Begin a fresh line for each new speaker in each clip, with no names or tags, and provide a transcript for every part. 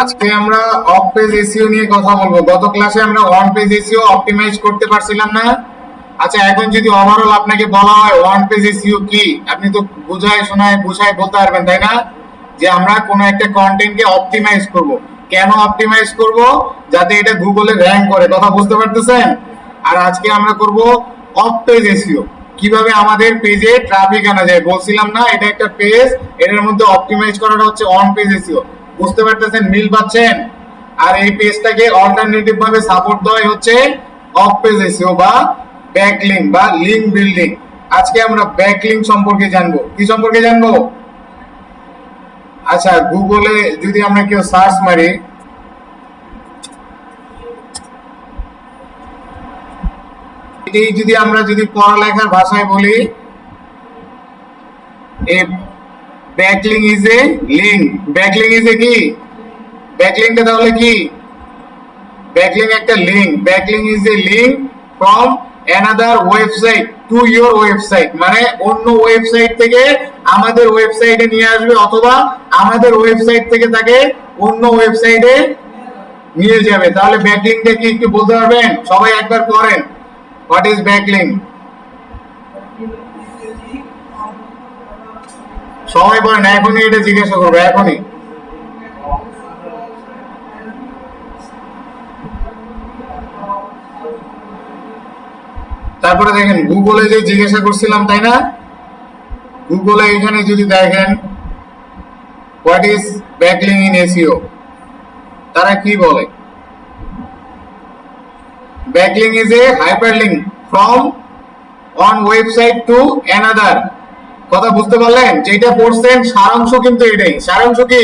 আজকে আমরা of page SEO নিয়ে কথা বলবো। গত ক্লাসে আমরা অন পেজ এসইও অপটিমাইজ করতে পারছিলাম না। আচ্ছা, এখন যদি ওভারঅল আপনাকে বলা হয় ওয়ান পেজ এসইও কি, আপনি তো বুঝায় বলতে পারবেন, তাই না? যে আমরা কোনো একটা কন্টেন্টকে অপটিমাইজ করব। কেন অপটিমাইজ করব? যাতে এটা গুগলে র‍্যাঙ্ক করে। কথা বুঝতে পারতেছেন? আর আজকে আমরা করব অফ পেজ এসইও, কিভাবে আমাদের পেজে ট্রাফিক আনা যায়। বলছিলাম না এটা একটা পেজ, এটার মধ্যে অপটিমাইজ করাটা হচ্ছে অন পেজ এসইও। বুঝতে পারতেছেন? মিল পাচ্ছেন? আর এই পেজটাকে অল্টারনেটিভ ভাবে সাপোর্ট দেওয়া হচ্ছে অফ পেজ এসইও বা ব্যাকলিংক বা লিংক বিল্ডিং। আজকে আমরা ব্যাকলিংক সম্পর্কে জানবো। কি সম্পর্কে জানবো? আচ্ছা, গুগলে যদি আমরা কেউ সার্চ মারি, এটাই যদি আমরা পড়ালেখার ভাষায় বলি, a backlink is a link. Backlink is a কি? ব্যাকলিংকটা তাহলে কি? ব্যাকলিংক একটা link. Backlink is a link from another website to your website. মানে অন্য ওয়েবসাইট থেকে আমাদের ওয়েবসাইটে নিয়ে আসবে, অথবা আমাদের ওয়েবসাইট থেকে তাকে অন্য ওয়েবসাইটে নিয়ে যাবে। তাহলে ব্যাকলিংকটা কি একটু বলতে পারবেন? সবাই একবার করেন, হোয়াট ইজ ব্যাকলিংক? সবাই বলেন, এখনই এটা জিজ্ঞাসা করবো, এখনই। তারপরে দেখেন গুগলে যে জিজ্ঞাসা করছিলাম, তাই না? গুগলে এখানে যদি দেখেন what is backlink in SEO, তারা কি বলে? Backlink is A hyperlink from one website to another. কথা বুঝতে পারলেন? যেটা পড়ছেন সারাংশ কিন্তু এটাই। সারাংশ কি?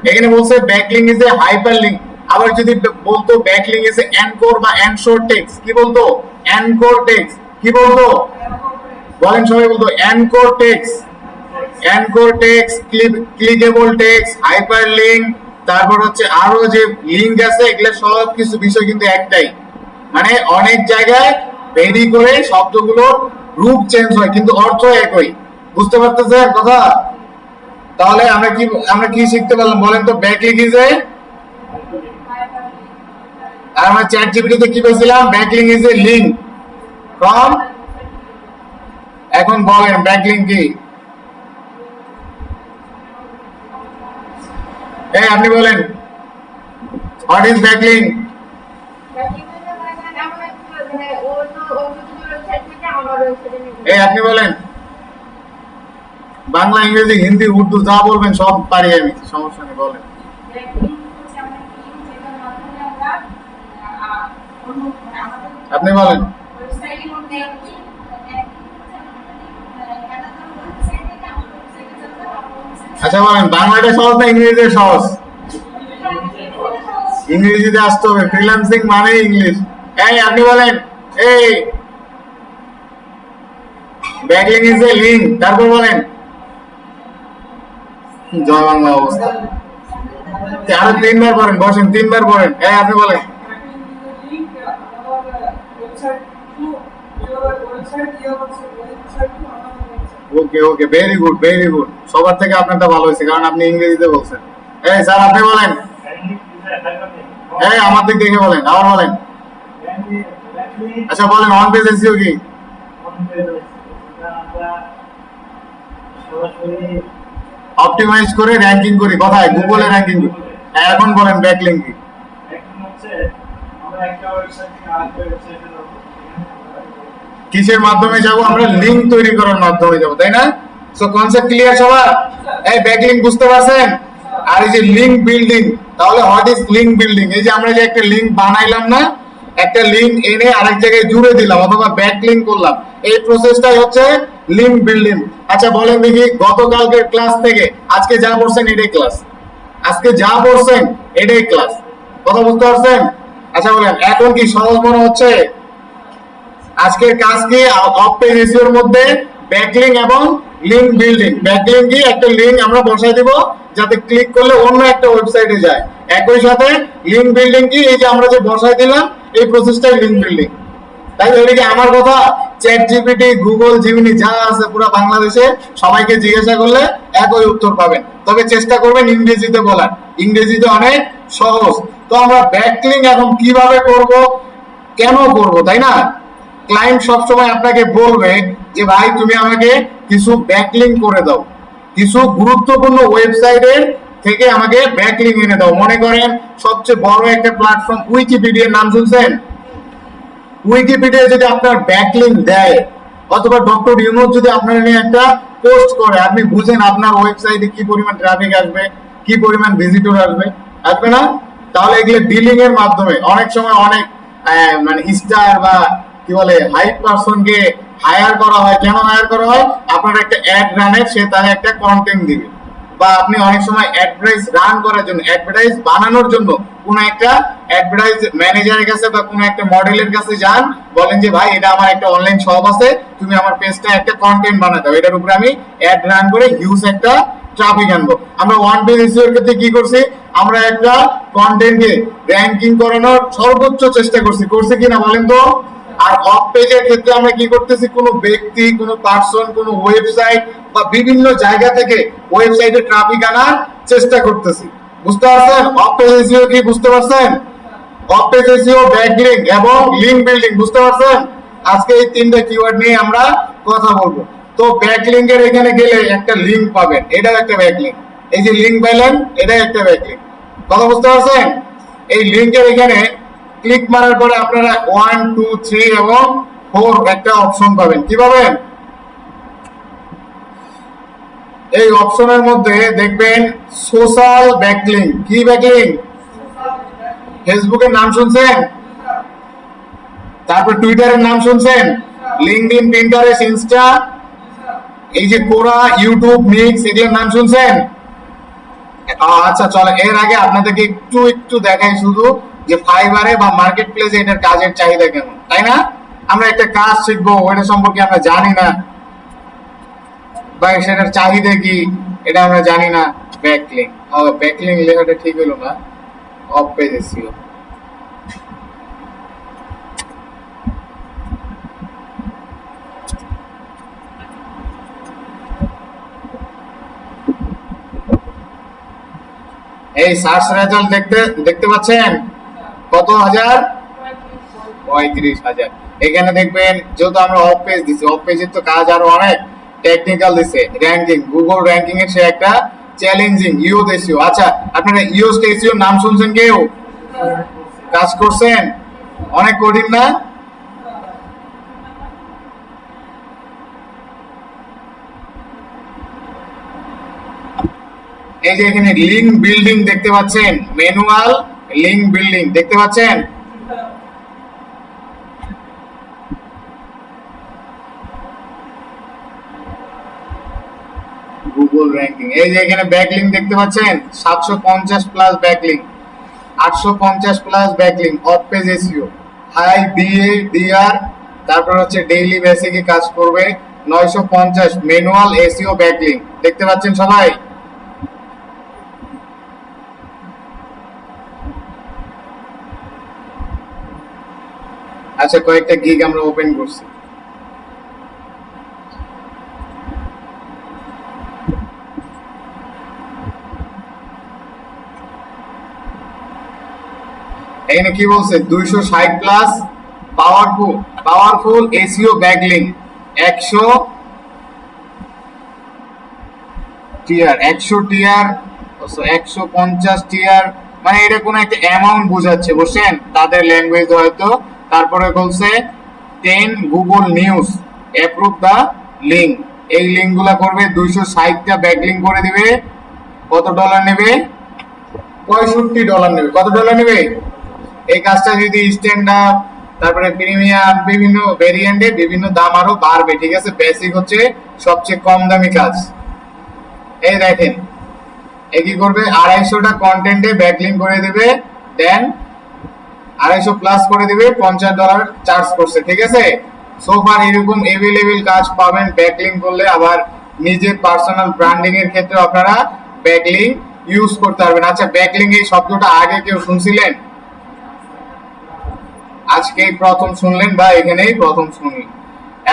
এখানে বলছে ব্যাকলিংক ইজ এ হাইপারলিংক। আবার যদি বলতো ব্যাকলিংক ইজ এ অ্যানকর বা অ্যানশোর টেক্সট, কি বলতো? Anchor text. কি বলতো? বলেন সবাই, বলতো anchor text. Anchor text, clickable text, hyperlink, তারপর হচ্ছে আরো যে লিংক আছে, এগুলো সব কিছু বিষয় কিন্তু একটাই। মানে অনেক জায়গায় ভেরি করে শব্দগুলোর রূপ চেঞ্জ হয়, কিন্তু অর্থ একই। বুঝতে পারতেছেন কথা? তাহলে আমরা কি শিখতে পারলাম বলেন তো? ব্যাকলিংক ইজ এ, আর আমরা চ্যাট জিপিটিতে কি পেয়েছিলাম? Backlink is a link from. এখন বলেন ব্যাকলিংক কি? এই আপনি বলেন, হোয়াট ইজ ব্যাকলিংক? এই আপনি বলেন। বাংলা, ইংরেজি, হিন্দি, উর্দু যা বলবেন সব পারি আমি, সমস্যা নেই, বলেন। আপনি বলেন। আচ্ছা বলেন, বাংলাটা সহজ না ইংরেজিতে সহজ? ইংরেজিতে আসতে হবে, ফ্রিল্যান্সিং মানে ইংলিশ। এই আপনি বলেন, এই ব্যাকলিংক ইজ এ লিংক, তারপর বলেন। জয় বাংলা অবস্থা। আরো তিনবার পড়েন, বসেন, তিনবার পড়েন। এই আপনি বলেন। ওকে ওকে, ভেরি গুড ভেরি গুড। সবার থেকে আপনারটা ভালো হয়েছে, কারণ আপনি ইংরেজিতে বলছেন। এই স্যার আপনি বলেন। এই আমার দিক দেখে বলেন, আবার বলেন। আচ্ছা বলেন, অন পেজ এসইও কি? অপটিমাইজ করে র‍্যাঙ্কিং করি। কোথায়? গুগলে র‍্যাঙ্কিং করি। এখন বলেন ব্যাকলিংক কি? কিসের মাধ্যমে যাব? আমরা লিংক তৈরি করার মাধ্যমে যাব, তাই না? সো কনসেপ্ট ক্লিয়ার সবার? এই ব্যাকলিংক বুঝতে পারছেন? আর এই যে লিংক বিল্ডিং, তাহলে হোয়াট ইজ লিংক বিল্ডিং? এই যে আমরা যে একটা লিংক বানাইলাম না, একটা লিংক এনে আরেক জায়গায় জুড়ে দিলাম অথবা ব্যাকলিংক করলাম, এই প্রসেসটাই হচ্ছে লিংক বিল্ডিং। আচ্ছা বলেন দেখি, গতকালকের ক্লাস থেকে আজকে যা পড়ছেন এটাই ক্লাস? আজকে যা পড়ছেন এটাই ক্লাস? কথা বুঝতে পারছেন? আচ্ছা বলেন, এখন কি সহজ মনে হচ্ছে? আজকের কাজ কি? অফ পেজ এসইওর মধ্যে ব্যাকলিংক এবং লিংক বিল্ডিং। ব্যাকলিংক কি? একটা লিংক আমরা বসাই দিব যাতে ক্লিক করলে অন্য একটা ওয়েবসাইটে যায়। একই সাথে লিংক বিল্ডিং কি? এই যে আমরা যে বসাই দিলাম, এই প্রসেসটাই লিংক বিল্ডিং। তাই এটা কি আমার কথা? চ্যাট জিপিটি, গুগল, জিমিনি যা আছে পুরো বাংলাদেশে সবাইকে জিজ্ঞাসা করলে একই উত্তর পাবেন। তবে চেষ্টা করবেন ইংরেজিতে বলার। ইংরেজিতে অনেক সহজ। তো আমরা ব্যাকলিংক এখন কিভাবে করব, কেন করব, তাই না? ক্লায়েন্ট সবসময় আপনাকে বলবে যে ভাই তুমি আমাকে কিছু ব্যাকলিংক করে দাও, কিছু গুরুত্বপূর্ণ ওয়েবসাইটের থেকে আমাকে ব্যাকলিংক এনে দাও। মনে করেন সবচেয়ে বড় একটা প্ল্যাটফর্ম উইকিপিডিয়ার নাম শুনছেন? উইকিপিডিয়া যদি আপনার ব্যাকলিংক দেয়, অথবা ডক্টর ইউনুস যদি আপনার নিয়ে একটা পোস্ট করে, আপনি বুঝেন আপনার ওয়েবসাইটে কি পরিমাণ ট্রাফিক আসবে, কি পরিমাণ ভিজিটর আসবে, আসবে না? তাহলে এগুলো ডিলিং এর মাধ্যমে অনেক সময় অনেক মানে স্টার বা কি বলে হাইপ পারসনকে হায়ার করা হয়। কেন হায়ার করা হয়? আপনার একটা অ্যাড রানের, সে তার একটা কন্টেন্ট দিবে। বা আপনি অনেক সময় অ্যাডভার্টাইজ রান করার জন্য, অ্যাডভার্টাইজ বানানোর জন্য কোন একটা অ্যাডভার্টাইজ ম্যানেজারের কাছে বা কোন একটা মডেলের কাছে যান, বলেন যে ভাই এটা আমার একটা অনলাইন শপ আছে, তুমি আমার পেজটা একটা কন্টেন্ট বানাতে হবে, এটার উপরে আমি অ্যাড রান করে হিউজ একটা ট্রাফিক আনবো। আমরা ওয়ান পেজ এসইও এর ক্ষেত্রে কি করছি? আমরা একটা কন্টেন্টকে র‍্যাঙ্কিং করানোর সর্বোচ্চ চেষ্টা করছি কিনা বলেন তো? আর অফ পেজের ক্ষেত্রে আমরা কি করতেছি? কোনো ব্যক্তি, কোনো পার্সন, কোনো ওয়েবসাইট বা বিভিন্ন জায়গা থেকে ওয়েবসাইটে ট্রাফিক আনার চেষ্টা করতেছি। বুঝতে পারছেন? অফ পেজ এসইও কি বুঝতে পারছেন? অফ পেজ এসইও, ব্যাকলিংক এবং লিংক বিল্ডিং বুঝতে পারছেন? আজকে এই তিনটা কিওয়ার্ড নিয়ে আমরা কথা বলবো। তো ব্যাকলিংকের এখানে গেলে একটা লিংক পাবেন, এটাও একটা ব্যাকলিংক। এই যে লিংক পাইলেন, এটাই একটা ব্যাকলিংক। কথা বুঝতে পারছেন? এই লিংকের এখানে ক্লিক মারার পরে আপনারা 1 2 3 এবং 4 একটা অপশন পাবেন। কি পাবেন? এই অপশনের মধ্যে দেখবেন সোশ্যাল ব্যাকলিংক। কি ব্যাকলিংক? ফেসবুকের নাম শুনছেন? তারপর টুইটারের নাম শুনছেন? লিঙ্কডইন, পিন্টারেস্ট, ইনস্টা, এই যে কোরা, ইউটিউব, মিক্স, এগুলোর নাম শুনছেন? আচ্ছা চলে, এর আগে আপনাদেরকে একটু দেখাই শুধু যে ফাইবারে বা মার্কেট প্লেসে এটার কাজের চাহিদা কেমন, তাই না? আমরা একটা কাজ শিখবো, ওটা সম্পর্কে আমরা জানি না, বা সেটার চাহিদা কি এটা আমরা জানি না। ব্যাকলিংক, ব্যাকলিংক লেখাটা ঠিক হলো না, অফ পেজ এসইও। এই সার্চ রেজাল্ট দেখতে পাচ্ছেন কত হাজার? 35,000। এখানে দেখবেন যেহেতু আমরা অফ পেজ দিছি, অফ পেজের তো কাজ আরো অনেক টেকনিক্যাল দিছে। র‍্যাঙ্কিং, গুগল র‍্যাঙ্কিং এর সে একটা চ্যালেঞ্জিং ইওস এসইও। আচ্ছা আপনারা ইওস এসইও নাম শুনছেন? কেউ কাজ করছেন? অনেক কঠিন না? এই যে এখানে লিংক বিল্ডিং দেখতে পাচ্ছেন, ম্যানুয়াল লিংক বিল্ডিং দেখতে পাচ্ছেন? গুগল র‍্যাঙ্কিং, এই যে এখানে ব্যাকলিংক দেখতে পাচ্ছেন 750 plus backlink, 850 plus backlink, off page SEO, high BA DR, তারপর হচ্ছে ডেইলি বেসিকে কাজ করবে 950 ম্যানুয়াল এসইও ব্যাকলিংক। দেখতে পাচ্ছেন সবাই? আচ্ছা কয়েকটা গিগ আমরা ওপেন করছি। এখানে কি বলছে? 260 plus powerful SEO backlink, 100 TR, 100 TR, 150 TR, মানে এটা কোন একটা অ্যামাউন্ট বোঝাচ্ছে, বুঝছেন? তাদের ল্যাঙ্গুয়েজ হয়তো। তারপরে বলছে 10 গুগল নিউজ অ্যাপ্রুভ দা লিংক। এই লিংকগুলা করবে 260টা ব্যাকলিংক করে দিবে। কত ডলার নেবে? $65 নেবে। কত ডলার নেবে? এই কাজটা যদি স্ট্যান্ডার্ড, তারপরে প্রিমিয়াম, বিভিন্ন ভেরিয়েন্টে বিভিন্ন দাম আরো বাড়বে। ঠিক আছে? বেসিক হচ্ছে সবচেয়ে কম দামি কাজ। এই দেখেন কি করবে? 250টা কন্টেন্টে ব্যাকলিংক করে দিবে, দেন 250 প্লাস করে দিবে, $50 চার্জ করছে। ঠিক আছে? সোফার এরকম এভেলেবেল কাজ পাবেন ব্যাকলিংক করলে। আবার নিজের পার্সোনাল ব্র্যান্ডিং এর ক্ষেত্রে আপনারা ব্যাকলিংক ইউজ করতে পারবেন। আচ্ছা ব্যাকলিংক এই শব্দটা আগে কেউ শুনছিলেন? আজকেই প্রথম শুনলেন বা এখানেই প্রথম শুনলেন।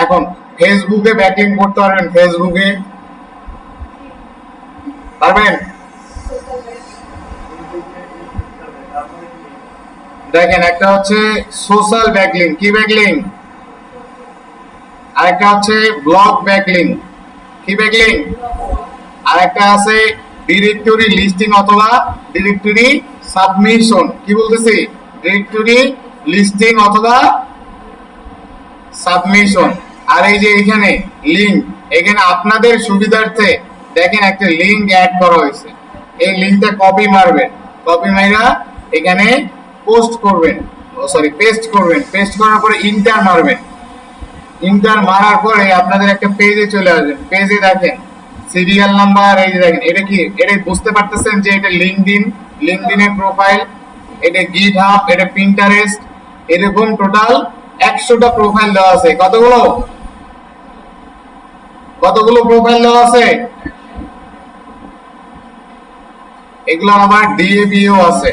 এখন ফেসবুকে ব্যাকলিংক করতে পারবেন? ফেসবুকে পারবেন? দেখেন একটা হচ্ছে সোশ্যাল ব্যাকলিং, কি ব্যাকলিং, আরেকটা হচ্ছে ব্লগ ব্যাকলিং, কি ব্যাকলিং, আরেকটা আছে ডিরেক্টরি লিস্টিং অথবা ডিরেক্টরি সাবমিশন, কি বলতেছি, ডিরেক্টরি লিস্টিং অথবা সাবমিশন। আর এই যে এখানে লিংক, এখানে আপনাদের সুবিধার্থে দেখেন একটা লিংক অ্যাড করা হয়েছে, এই লিংকটা কপি মারবেন, কপি মাইরা এখানে পোস্ট করবেন, সরি পেস্ট করবেন, পেস্ট করার পরে ইন্টার মারবেন, ইন্টার মারার পরে আপনাদের একটা পেজে চলে আসবেন, পেজে দেখেন সিরিয়াল নাম্বার, এই যে দেখেন এটা কি, এটা বুঝতে পারতেছেন যে এটা লিঙ্কডইন, লিঙ্কডইনের প্রোফাইল, এটা গিটহাব, এটা পিন্টারেস্ট, এরকম টোটাল 100টা প্রোফাইল দেওয়া আছে। কতগুলো, কতগুলো প্রোফাইল দেওয়া আছে, এগুলো আবার ডিএবিও আছে,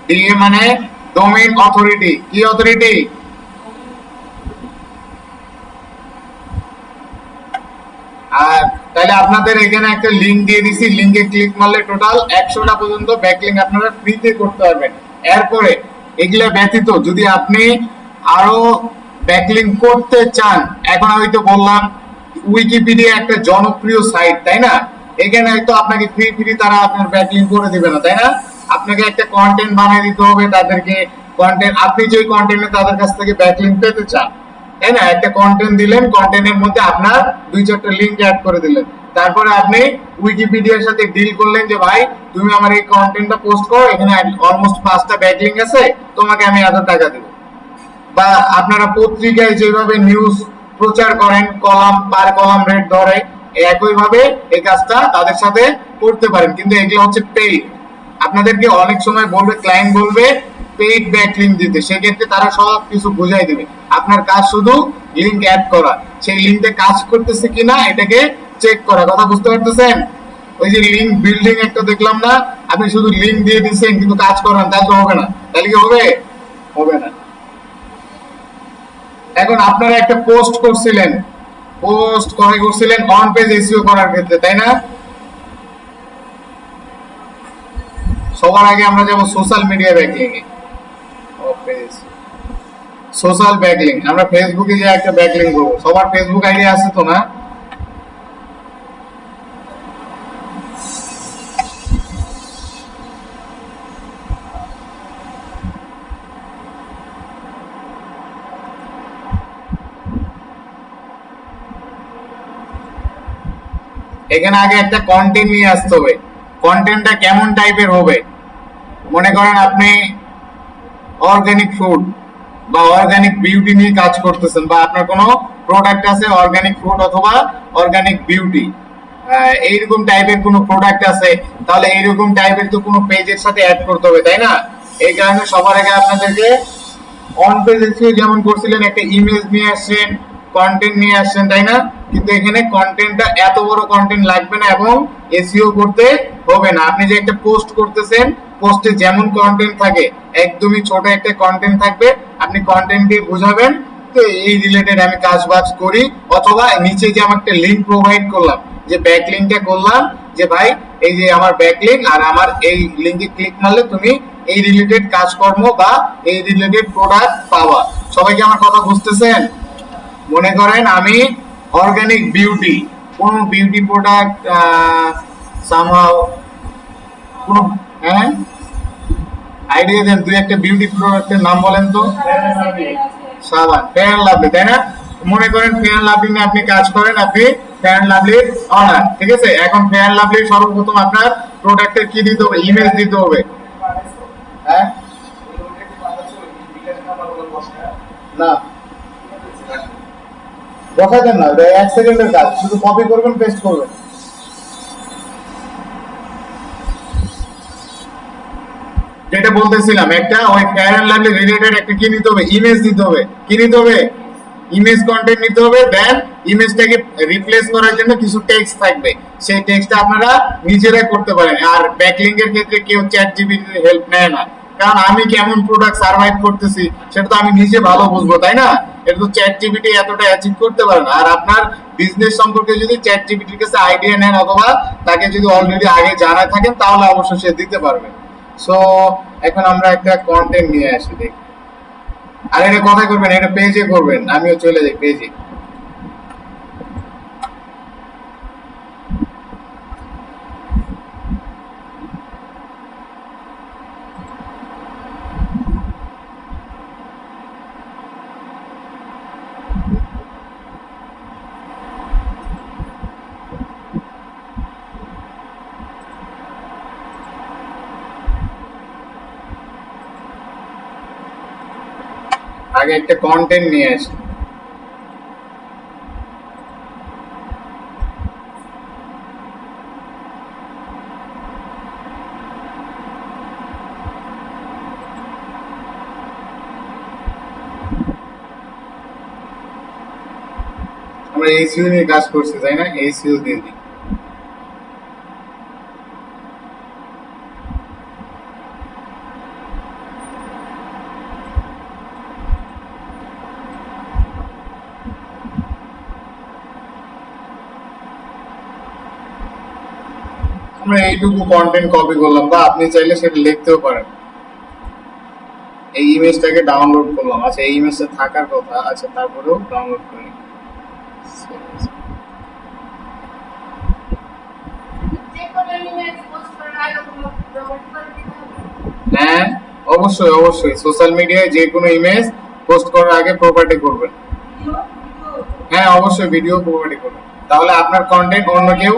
ডিএ মানে ডোমেইন অথরিটি, কি অথরিটি, আর তাহলে আপনাদের এখানে একটা লিংক দিয়ে দিছি, লিংকে ক্লিক মারলে টোটাল 100টা পর্যন্ত ব্যাকলিংক আপনারা ফ্রিতে করতে পারবেন। এরপরে এগুলা ব্যতীত যদি আপনি আরো ব্যাকলিংক করতে চান, এখন আমি তো বললাম উইকিপিডিয়া একটা জনপ্রিয় সাইট, তাই না, এখানে হয়তো আপনাকে ফ্রি ফ্রি তারা আপনার ব্যাকলিংক করে দিবে না, তাই না, আপনাকে একটা কন্টেন্ট বানিয়ে দিতে হবে তাদেরকে, কন্টেন্ট আপনি যে কন্টেন্টে তাদের কাছ থেকে ব্যাকলিংক পেতে চান, তাই না, একটা কন্টেন্ট দিলেন, কন্টেন্টের মধ্যে আপনার 2-4টা লিংক অ্যাড করে দিলেন, তারপরে আপনি উইকিপিডিয়ার সাথে ডিল করলেন যে ভাই তুমি আমার এই কন্টেন্টটা পোস্ট করো, এখানে অলমোস্ট 5টা ব্যাকলিংক আছে, তোমাকে আমি এত টাকা দেব। বা আপনারা পত্রিকায় যেভাবে নিউজ প্রচার করেন, কলাম পার কলাম রেট ধরে, একইভাবে এই কাজটা তাদের সাথে করতে পারেন, কিন্তু এগুলো হচ্ছে পেইড। আপনাদেরকে অনেক সময় বলবে, ক্লায়েন্ট বলবে পেইড ব্যাকলিংক দিতে, সেক্ষেত্রে তারা সব কিছু বুঝাই দেবে, আপনার কাজ শুধু লিংক অ্যাড করা, সেই লিংকে কাজ করতেছে কিনা এটাকে চেক করা, কথা বুঝতে পারতেছেন। ওই যে লিংক বিল্ডিং একটা দেখলাম না, আপনি শুধু লিংক দিয়ে দিচ্ছেন কিন্তু কাজ করান, তাহলে তো হবে না, তাহলে কি হবে, হবে না। এখন আপনারা একটা পোস্ট করছিলেন, পোস্ট করছিলেন অন পেজ এসইও করার ক্ষেত্রে, তাই না, সবার আগে আমরা যাব সোশ্যাল মিডিয়া ব্যাকলিং এ, সোশ্যাল ব্যাকলিং, আমরা ফেসবুকে যে একটা ব্যাকলিং করব, সবার ফেসবুক আইডি আছে তো না, এখানে আগে একটা কন্টেন্ট নিয়ে আসতে হবে, কন্টেন্টটা কেমন টাইপের হবে, মনে করেন আপনি অর্গানিক ফুড বা অর্গানিক বিউটি নিয়ে কাজ করতেছেন, বা আপনার কোনো প্রোডাক্ট আছে অর্গানিক ফুড অথবা অর্গানিক বিউটি, এইরকম টাইপের কোনো প্রোডাক্ট আছে, তাহলে এইরকম টাইপের তো কোনো পেজের সাথে অ্যাড করতে হবে, তাই না, এই কারণে সবার আগে আপনাদেরকে অন পেজ এসইও যেমন করছিলেন একটা ইমেজ নিয়ে আসছেন, কন্টেন্ট নিয়ে আসছেন, তাই না, কিন্তু এখানে কন্টেন্টটা এত বড় কন্টেন্ট লাগবে না এবং এসইও করতে হবে না। আপনি যে একটা পোস্ট করতেছেন, পোস্টে যেমন কন্টেন্ট থাকে একদমই ছোট একটা কন্টেন্ট থাকবে, আপনি কন্টেন্ট দিয়ে বুঝাবেন তো এই রিলেটেড আমি কাজ বাজ করি, অথবা নিচে যে আমি একটা লিংক প্রোভাইড করলাম, যে ব্যাক লিংকটা করলাম, যে ভাই এই যে আমার ব্যাক লিংক, আর আমার এই লিংকে ক্লিক মারলে তুমি এই রিলেটেড কাজকর্ম বা এই রিলেটেড প্রোডাক্ট পাওয়া। সবাই কি আমার কথা বুঝতেছেন? মনে করেন আমি অর্গানিক বিউটি, কোন বিউটি প্রোডাক্ট সামহাউ কোন, হ্যাঁ আইডিয়া দেন, দুই একটা বিউটি প্রোডাক্টের নাম বলেন তো। সাবান, ফেয়ার অ্যান্ড লাভলি, তাই না, মনে করেন ফেয়ার অ্যান্ড লাভলি নিয়ে আপনি কাজ করেন, আপনি ফেয়ার অ্যান্ড লাভলির অনার, ঠিক আছে, এখন ফেয়ার অ্যান্ড লাভলির সর্বপ্রথম আপনার প্রোডাক্টের কি দিতে হবে, ইমেজ দিতে হবে, হ্যাঁ না বসাই দেন না, 1 সেকেন্ডের কাজ, শুধু কপি করবেন পেস্ট করবেন। যেটা বলতেছিলাম, একটা ওই ফেয়ার অ্যান্ড লাভলি রিলেটেড একটা কি নিতে হবে, ইমেজ দিতে হবে, কি নিতে হবে, ইমেজ কন্টেন্ট নিতে হবে, দেন ইমেজটাকে রিপ্লেস করার জন্য কিছু টেক্সট থাকবে, সেই টেক্সটটা আপনারা নিজেরাই করতে পারেন। আর ব্যাকলিংকের ক্ষেত্রে কেউ চ্যাট জিপিটির হেল্প নেয় না, কারণ আমি কেমন প্রোডাক্ট সার্ভাইভ করতেছি সেটা তো আমি নিজে ভালো বুঝবো, তাই না, এটা তো চ্যাট জিপিটি এতটা অ্যাচিভ করতে পারে না। আর আপনার বিজনেস সম্পর্কে যদি চ্যাট জিপিটির কাছে আইডিয়া নেন অথবা তাকে যদি অলরেডি আগে জানা থাকেন, তাহলে অবশ্যই সে দিতে পারবে। সো এখন আমরা একটা কন্টেন্ট নিয়ে আসি দেখি। আর এটা কথাই করবেন, এটা পেজে করবেন, আমিও চলে যাই পেজে। আগে একটা কন্টেন্ট নিয়ে আসি। আমরা এসইও নিয়ে কাজ করছি তাই না, এসইও দিয়ে দিই। আমরা এইটুকু কন্টেন্ট কপি করলাম, বা আপনি চাইলে সেটা লিখতেও পারেন। এই ইমেজটাকে ডাউনলোড করলাম, আচ্ছা এই ইমেজটা থাকার কথা, আচ্ছা তারপরেও ডাউনলোড করে নিই। হ্যাঁ অবশ্যই অবশ্যই, সোশ্যাল মিডিয়ায় যে কোনো ইমেজ পোস্ট করার আগে প্রপার্টি করবেন। হ্যাঁ অবশ্যই ভিডিও প্রপার্টি করবেন, তাহলে আপনার কন্টেন্ট অন্য কেউ।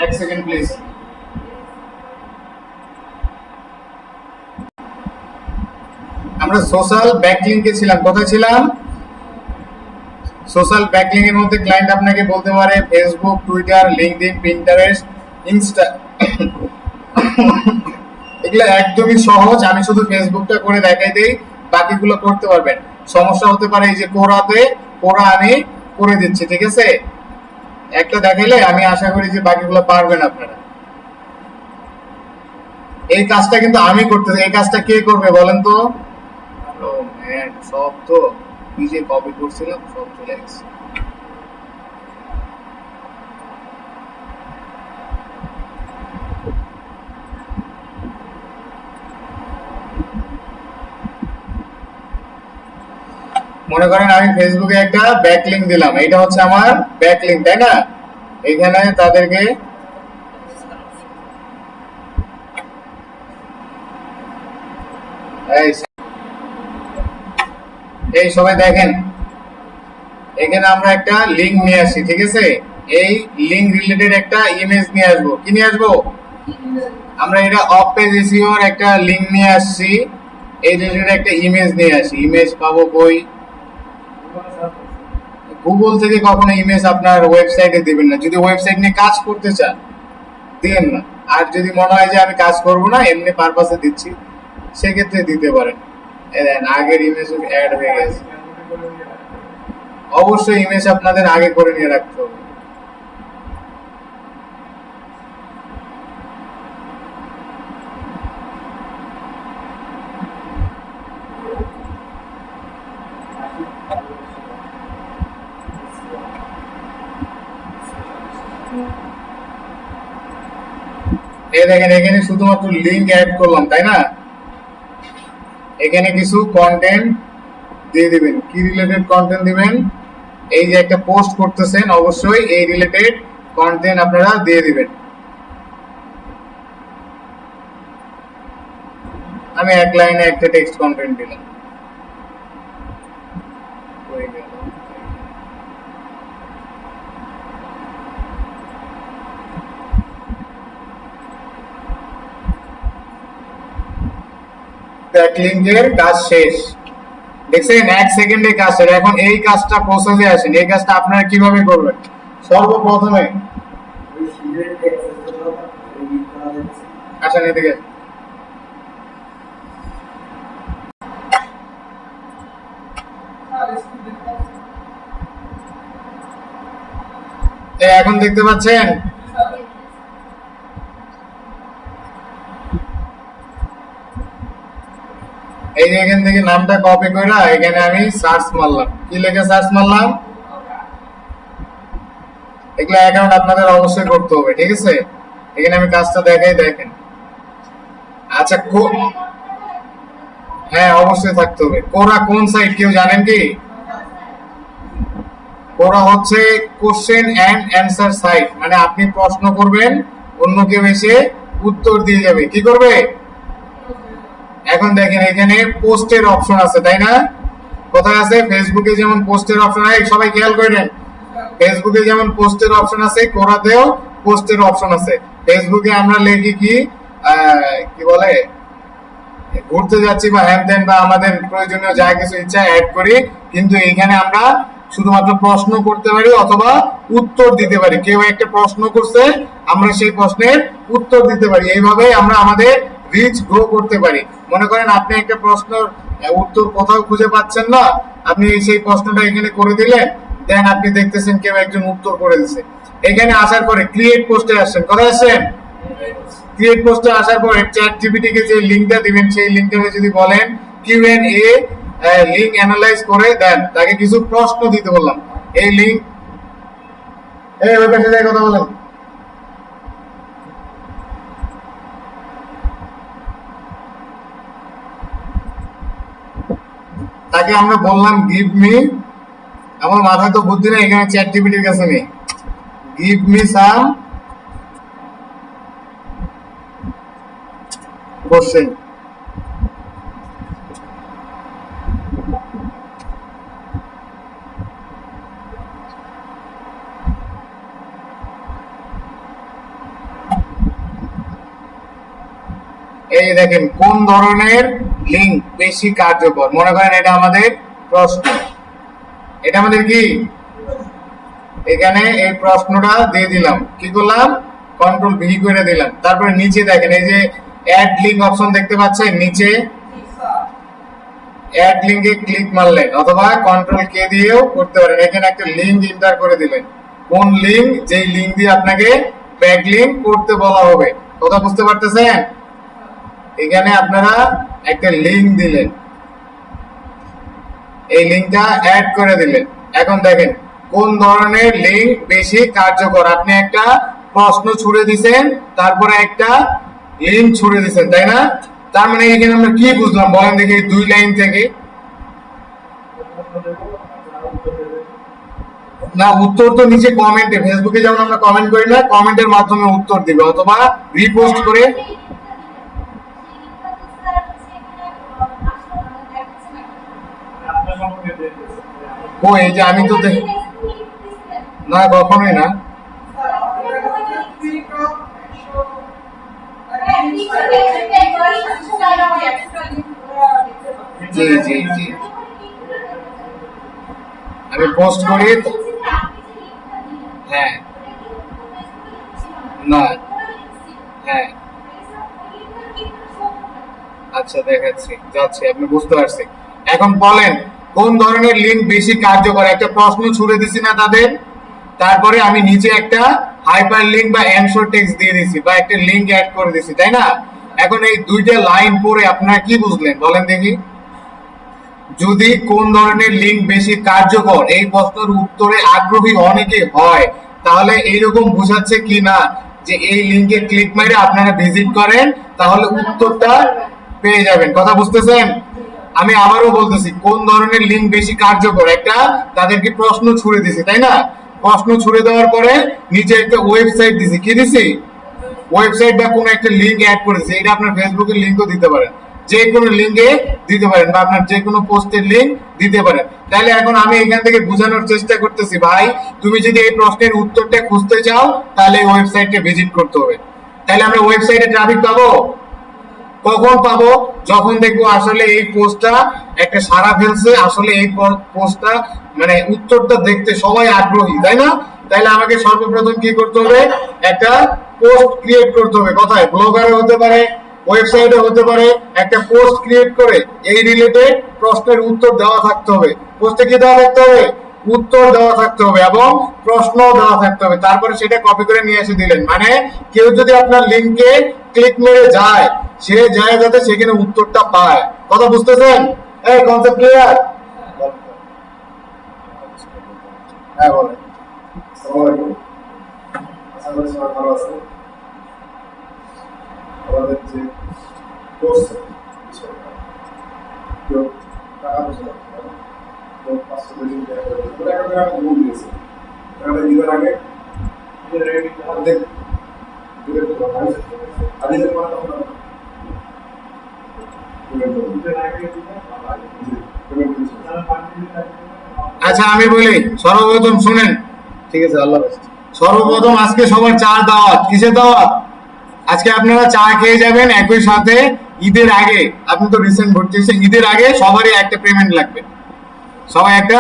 এক সেকেন্ড প্লিজ। আমরা সোশ্যাল ব্যাকলিংকে ছিলাম, কোথায় ছিলাম? সোশ্যাল ব্যাকলিং এর মধ্যে ক্লায়েন্ট আপনাকে বলতে পারে Facebook, Twitter, LinkedIn, Pinterest, Insta. এগুলো একদমই সহজ, আমি শুধু ফেসবুকটা করে দেখাই দেই, বাকিগুলো করতে পারবেন। সমস্যা হতে পারে এই যে কোরা আমি করে দিচ্ছি, ঠিক আছে? একটা দেখাইলে আমি আশা করি যে বাকিগুলো পারবেন আপনারা। এই কাজটা কিন্তু আমি করতেছি, এই কাজটা কে করবে বলেন তো? ও ম্যান, সব তো নিজে কপি করছিলাম, সব চলে গেছে। মনে করেন আমি ফেসবুকে একটা ব্যাকলিংক দিলাম, এটা হচ্ছে আমার ব্যাকলিংক, তাই না? এখানে তাদেরকে এই সবাই দেখেন, এখানে আমরা একটা লিংক নিয়ে আসি, ঠিক আছে? এই লিংক রিলেটেড একটা ইমেজ নিয়ে আসবো। কি নিয়ে আসবো? আমরা এটা অফ পেজ এসইও এর একটা লিংক নিয়ে আসছি, এই রিলেটেড একটা ইমেজ নিয়ে আসি। ইমেজ পাবো কই? গুগল থেকে কখনো ইমেজ আপনার ওয়েবসাইটে দিবেন না, যদি ওয়েবসাইট নিয়ে কাজ করতে চান দিবেন না। আর যদি মনে হয় যে আমি কাজ করব না, এমনি পারপাসে দিচ্ছি, সেক্ষেত্রে দিতে পারেন। আগের ইমেজ অ্যাড হয়ে গেছে, অবশ্যই ইমেজ আপনাদের আগে করে নিয়ে রাখতে হবে। এই দেখেন এখানে শুধুমাত্র লিংক অ্যাড করলাম, তাই না? এখানে কিছু কন্টেন্ট দিয়ে দিবেন। কি রিলেটেড কন্টেন্ট দিবেন? এই যে একটা পোস্ট করতেছেন, অবশ্যই এই রিলেটেড কন্টেন্ট আপনারা দিয়ে দিবেন। আমি এক লাইনে একটা টেক্সট কন্টেন্ট দিলাম। ব্যাকলিংকের কাজ শেষ, দেখছেন? এক সেকেন্ডে কাজ শেষ। এখন এই কাজটা প্রসেসে আসেন, এই কাজটা আপনারা কিভাবে করবেন? সর্বপ্রথমে আসেন এদিকে। এখন দেখতে পাচ্ছেন? এই যে এখান থেকে নামটা কপি করে এখানে আমি সার্চ মারলাম। কি লিখে সার্চ মারলাম? এগুলো অ্যাকাউন্ট আপনাদের অবশ্যই করতে হবে, ঠিক আছে? এখানে আমি কাজটা দেখাই, দেখেন। আচ্ছা, হ্যাঁ অবশ্যই থাকতে হবে। কোরা কোন সাইট কেউ জানেন কি? কোরা হচ্ছে কোশ্চেন এন্ড অ্যান্সার সাইট, মানে আপনি প্রশ্ন করবেন, অন্য কেউ এসে উত্তর দিয়ে যাবে। কি করবে? এখন দেখেন এখানে পোস্টের অপশন আছে, তাই না? কোথায় আছে? ফেসবুকে যেমন পোস্টের অপশন আছে, সবাই খেয়াল করে নেন। ফেসবুকে যেমন পোস্টের অপশন আছে, কোরাতেও পোস্টের অপশন আছে। ফেসবুকে আমরা লিখি কি, কি বলে, ঘুরতে যাচ্ছি বা হ্যান ত্যান বা আমাদের প্রয়োজনীয় যা কিছু ইচ্ছা অ্যাড করি, কিন্তু এখানে আমরা শুধুমাত্র প্রশ্ন করতে পারি অথবা উত্তর দিতে পারি। কেউ একটা প্রশ্ন করছে, আমরা সেই প্রশ্নের উত্তর দিতে পারি। এইভাবে আমরা আমাদের রিচ গ্রো করতে পারি। মনে করেন আপনি একটা প্রশ্নের উত্তর কোথাও খুঁজে পাচ্ছেন না, আপনি সেই প্রশ্নটা এখানে করে দিলেন, দেন আপনি দেখতেছেন কেউ একজন উত্তর করে দিচ্ছে। এখানে আসার পরে ক্রিয়েট পোস্টে আসছেন, কোথায় আসছেন? ক্রিয়েট পোস্টে আসার পরে চ্যাট জিপিটি কে যে লিংকটা দিবেন, সেই লিংকটাকে যদি বলেন কিউএনএ লিংক অ্যানালাইজ করে দেন, তাকে কিছু প্রশ্ন দিতে বললাম। এই লিংক, এই ওই পাশে যাই কথা বলেন। তাকে আমরা বললাম গিভ মি, আমার মাথায় তো বুদ্ধি নেই, এখানে চ্যাট জিপিটির কাছে নেই, গিভ মি সাম কোশ্চেন। এই দেখেন কোন ধরনের লিঙ্ক বেশি কার্যকর। মনে করেন এটা আমাদের প্রশ্ন, এটা আমাদের কি, এখানে এই প্রশ্নটা দিয়ে দিলাম, কি করলাম, কন্ট্রোল ভি করে দিলাম। তারপরে নিচে দেখেন এই যে অ্যাড লিংক অপশন দেখতে পাচ্ছেন, নিচে অ্যাড লিংকে ক্লিক মারলেন অথবা কন্ট্রোল কে দিয়েও করতে পারেন। এখানে একটা লিংক এন্টার করে দিলেন, কোন লিংক, যেই লিংক দিয়ে আপনাকে ব্যাক লিংক করতে বলা হবে। কথা বুঝতে পারতেছেন? এখানে আপনারা একটা লিংক দিলেন, এই লিংকটা অ্যাড করে দিলেন। এখন দেখেন কোন ধরনের লিংক বেশি কার্যকর। আপনি একটা প্রশ্ন ছুড়ে দিবেন, তারপরে একটা লিংক ছুড়ে দিবেন, তাই না? তার মানে এখানে আমরা কি বুঝলাম বলেন দেখি, দুই লাইন থেকে? না, উত্তর তো নিচে কমেন্টে, ফেসবুকে যেমন আমরা কমেন্ট করি না, কমেন্টের মাধ্যমে উত্তর দিবে অথবা রিপোস্ট করে। ও এই যে আমি তো না, কখনোই না। জি জি জি, আমি পোস্ট করি। হ্যাঁ, না, হ্যাঁ, আচ্ছা দেখাচ্ছি, যাচ্ছি, আপনি বুঝতে পারছি। এখন বলেন কোন ধরনের লিঙ্ক বেশি কার্যকর। একটা প্রশ্ন ছুড়ে দিছি না তাদের, তারপরে আমি নিচে একটা হাইপার লিঙ্ক বা অ্যানসার টেক্সট দিয়ে দিছি বা একটা লিঙ্ক অ্যাড করে দিছি, তাই না? এখন এই দুইটা লাইন পড়ে আপনারা কি বুঝলেন বলেন দেখি? যদি কোন ধরনের লিঙ্ক বেশি কার্যকর এই প্রশ্নের উত্তরে আগ্রহী অনেকে হয়, তাহলে এইরকম বোঝাচ্ছে কি না যে এই লিঙ্কে ক্লিক মেরে আপনারা ভিজিট করেন, তাহলে উত্তরটা পেয়ে যাবেন। কথা বুঝতেছেন? আমি আবারও বলতেছি, কোন ধরনের লিঙ্ক বেশি কার্যকর, একটা তাদেরকে প্রশ্ন ছুড়ে দিছি, তাই না? প্রশ্ন ছুড়ে দেওয়ার পরে নিচে একটা ওয়েবসাইট দিছি, কি দিছি, ওয়েবসাইট বা কোনো একটা লিঙ্ক অ্যাড করেছি। এটা আপনার ফেসবুকের লিঙ্কও দিতে পারেন, যে কোনো লিঙ্কে দিতে পারেন, বা আপনার যে কোনো পোস্টের লিঙ্ক দিতে পারেন। তাহলে এখন আমি এখান থেকে বোঝানোর চেষ্টা করতেছি, ভাই তুমি যদি এই প্রশ্নের উত্তরটা খুঁজতে চাও তাহলে এই ওয়েবসাইটে ভিজিট করতে হবে। তাহলে আমরা ওয়েবসাইটে ট্রাফিক পাবো কখন? পাবো যখন দেখবো আসলে এই পোস্টটা একটা সাড়া ফেলছে, আসলে এই পোস্টটা মানে উত্তরটা দেখতে সবাই আগ্রহী, তাই না? তাহলে আমাকে সর্বপ্রথম কি করতে হবে, একটা পোস্ট ক্রিয়েট করতে হবে। কোথায়? ব্লগারে হতে পারে, ওয়েবসাইটে হতে পারে। একটা পোস্ট ক্রিয়েট করে এই রিলেটেড প্রশ্নের উত্তর দেওয়া থাকতে হবে। পোস্টে কি দেওয়া থাকতে হবে? উত্তর দেওয়া থাকতে হবে এবং প্রশ্ন দেওয়া থাকতে হবে। তারপরে সেটা কপি করে নিয়ে এসে দিলেন, মানে কেউ যদি আপনার লিঙ্কে ক্লিক মেরে যায়, সে যায় যাতে সেখানে উত্তরটা পায়। কথা বুঝতেছেন? এই কনসেপ্ট ক্লিয়ার? হ্যাঁ বলেন।
আছে আমাদের যে কোর্স কেউ টাকা পয়সা কেউ 500 বেশি টাকা করে একটা লোন দিয়েছে তাহলে ঈদের আগে দেখ
আচ্ছা আমি বলি, সর্বপ্রথম শুনেন,
ঠিক আছে আল্লাহ হাফেজ।
সর্বপ্রথম আজকে সবার চার দাওয়াত। কিসের দাওয়াত? আজকে আপনারা চা খেয়ে যাবেন, একই সাথে ঈদের আগে, আপনি তো রিসেন্ট ভর্তি হয়েছেন, ঈদের আগে সবারই একটা পেমেন্ট লাগবে। সবাই একটা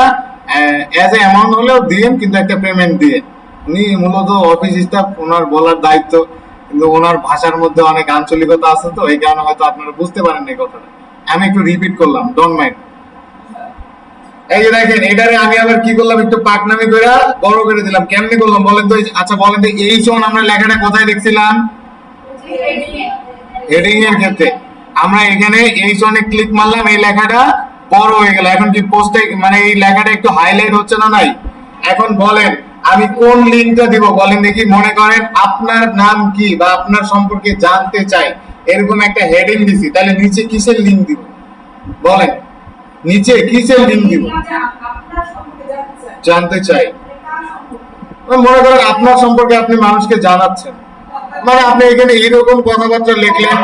অ্যাজ এ অ্যামাউন্ট হলেও দিন, কিন্তু একটা পেমেন্ট দিয়ে। উনি মূলত অফিস স্টাফ, ওনার বলার দায়িত্ব, কিন্তু ওনার ভাষার মধ্যে অনেক আঞ্চলিকতা আছে, তো এই কারণে হয়তো আপনারা বুঝতে পারেন এই কথাটা। আমি একটু রিপিট করলাম, ডোন্ট মাইন্ড। এই যে দেখেন, এটারে আমি আবার কি করলাম, একটু পাকনামি করে বড় করে দিলাম। কেমনি করলাম বলেন তো? আচ্ছা বলেন তো, এই জন আমরা লেখাটা কোথায় দেখছিলাম? হেডিং এর ক্ষেত্রে। আমরা এখানে এই জনে ক্লিক মারলাম, এই লেখাটা বড় হয়ে গেল। এখন কি পোস্টে মানে এই লেখাটা একটু হাইলাইট হচ্ছে না? নাই। এখন বলেন আমি কোন লিঙ্কটা দিব বলেন দেখি। মনে করেন আপনার নাম কি বা আপনার সম্পর্কে জানতে চাই, এরকম একটা হেডিং দিছি, তাহলে নিচে কিসের লিঙ্ক দিব বলেন? নিচে কিসের লিঙ্ক দিব? জানতে চাই। মনে করেন আপনার সম্পর্কে আপনি মানুষকে জানাচ্ছেন, মানে আপনি এখানে এরকম কথাবার্তা লিখলেন।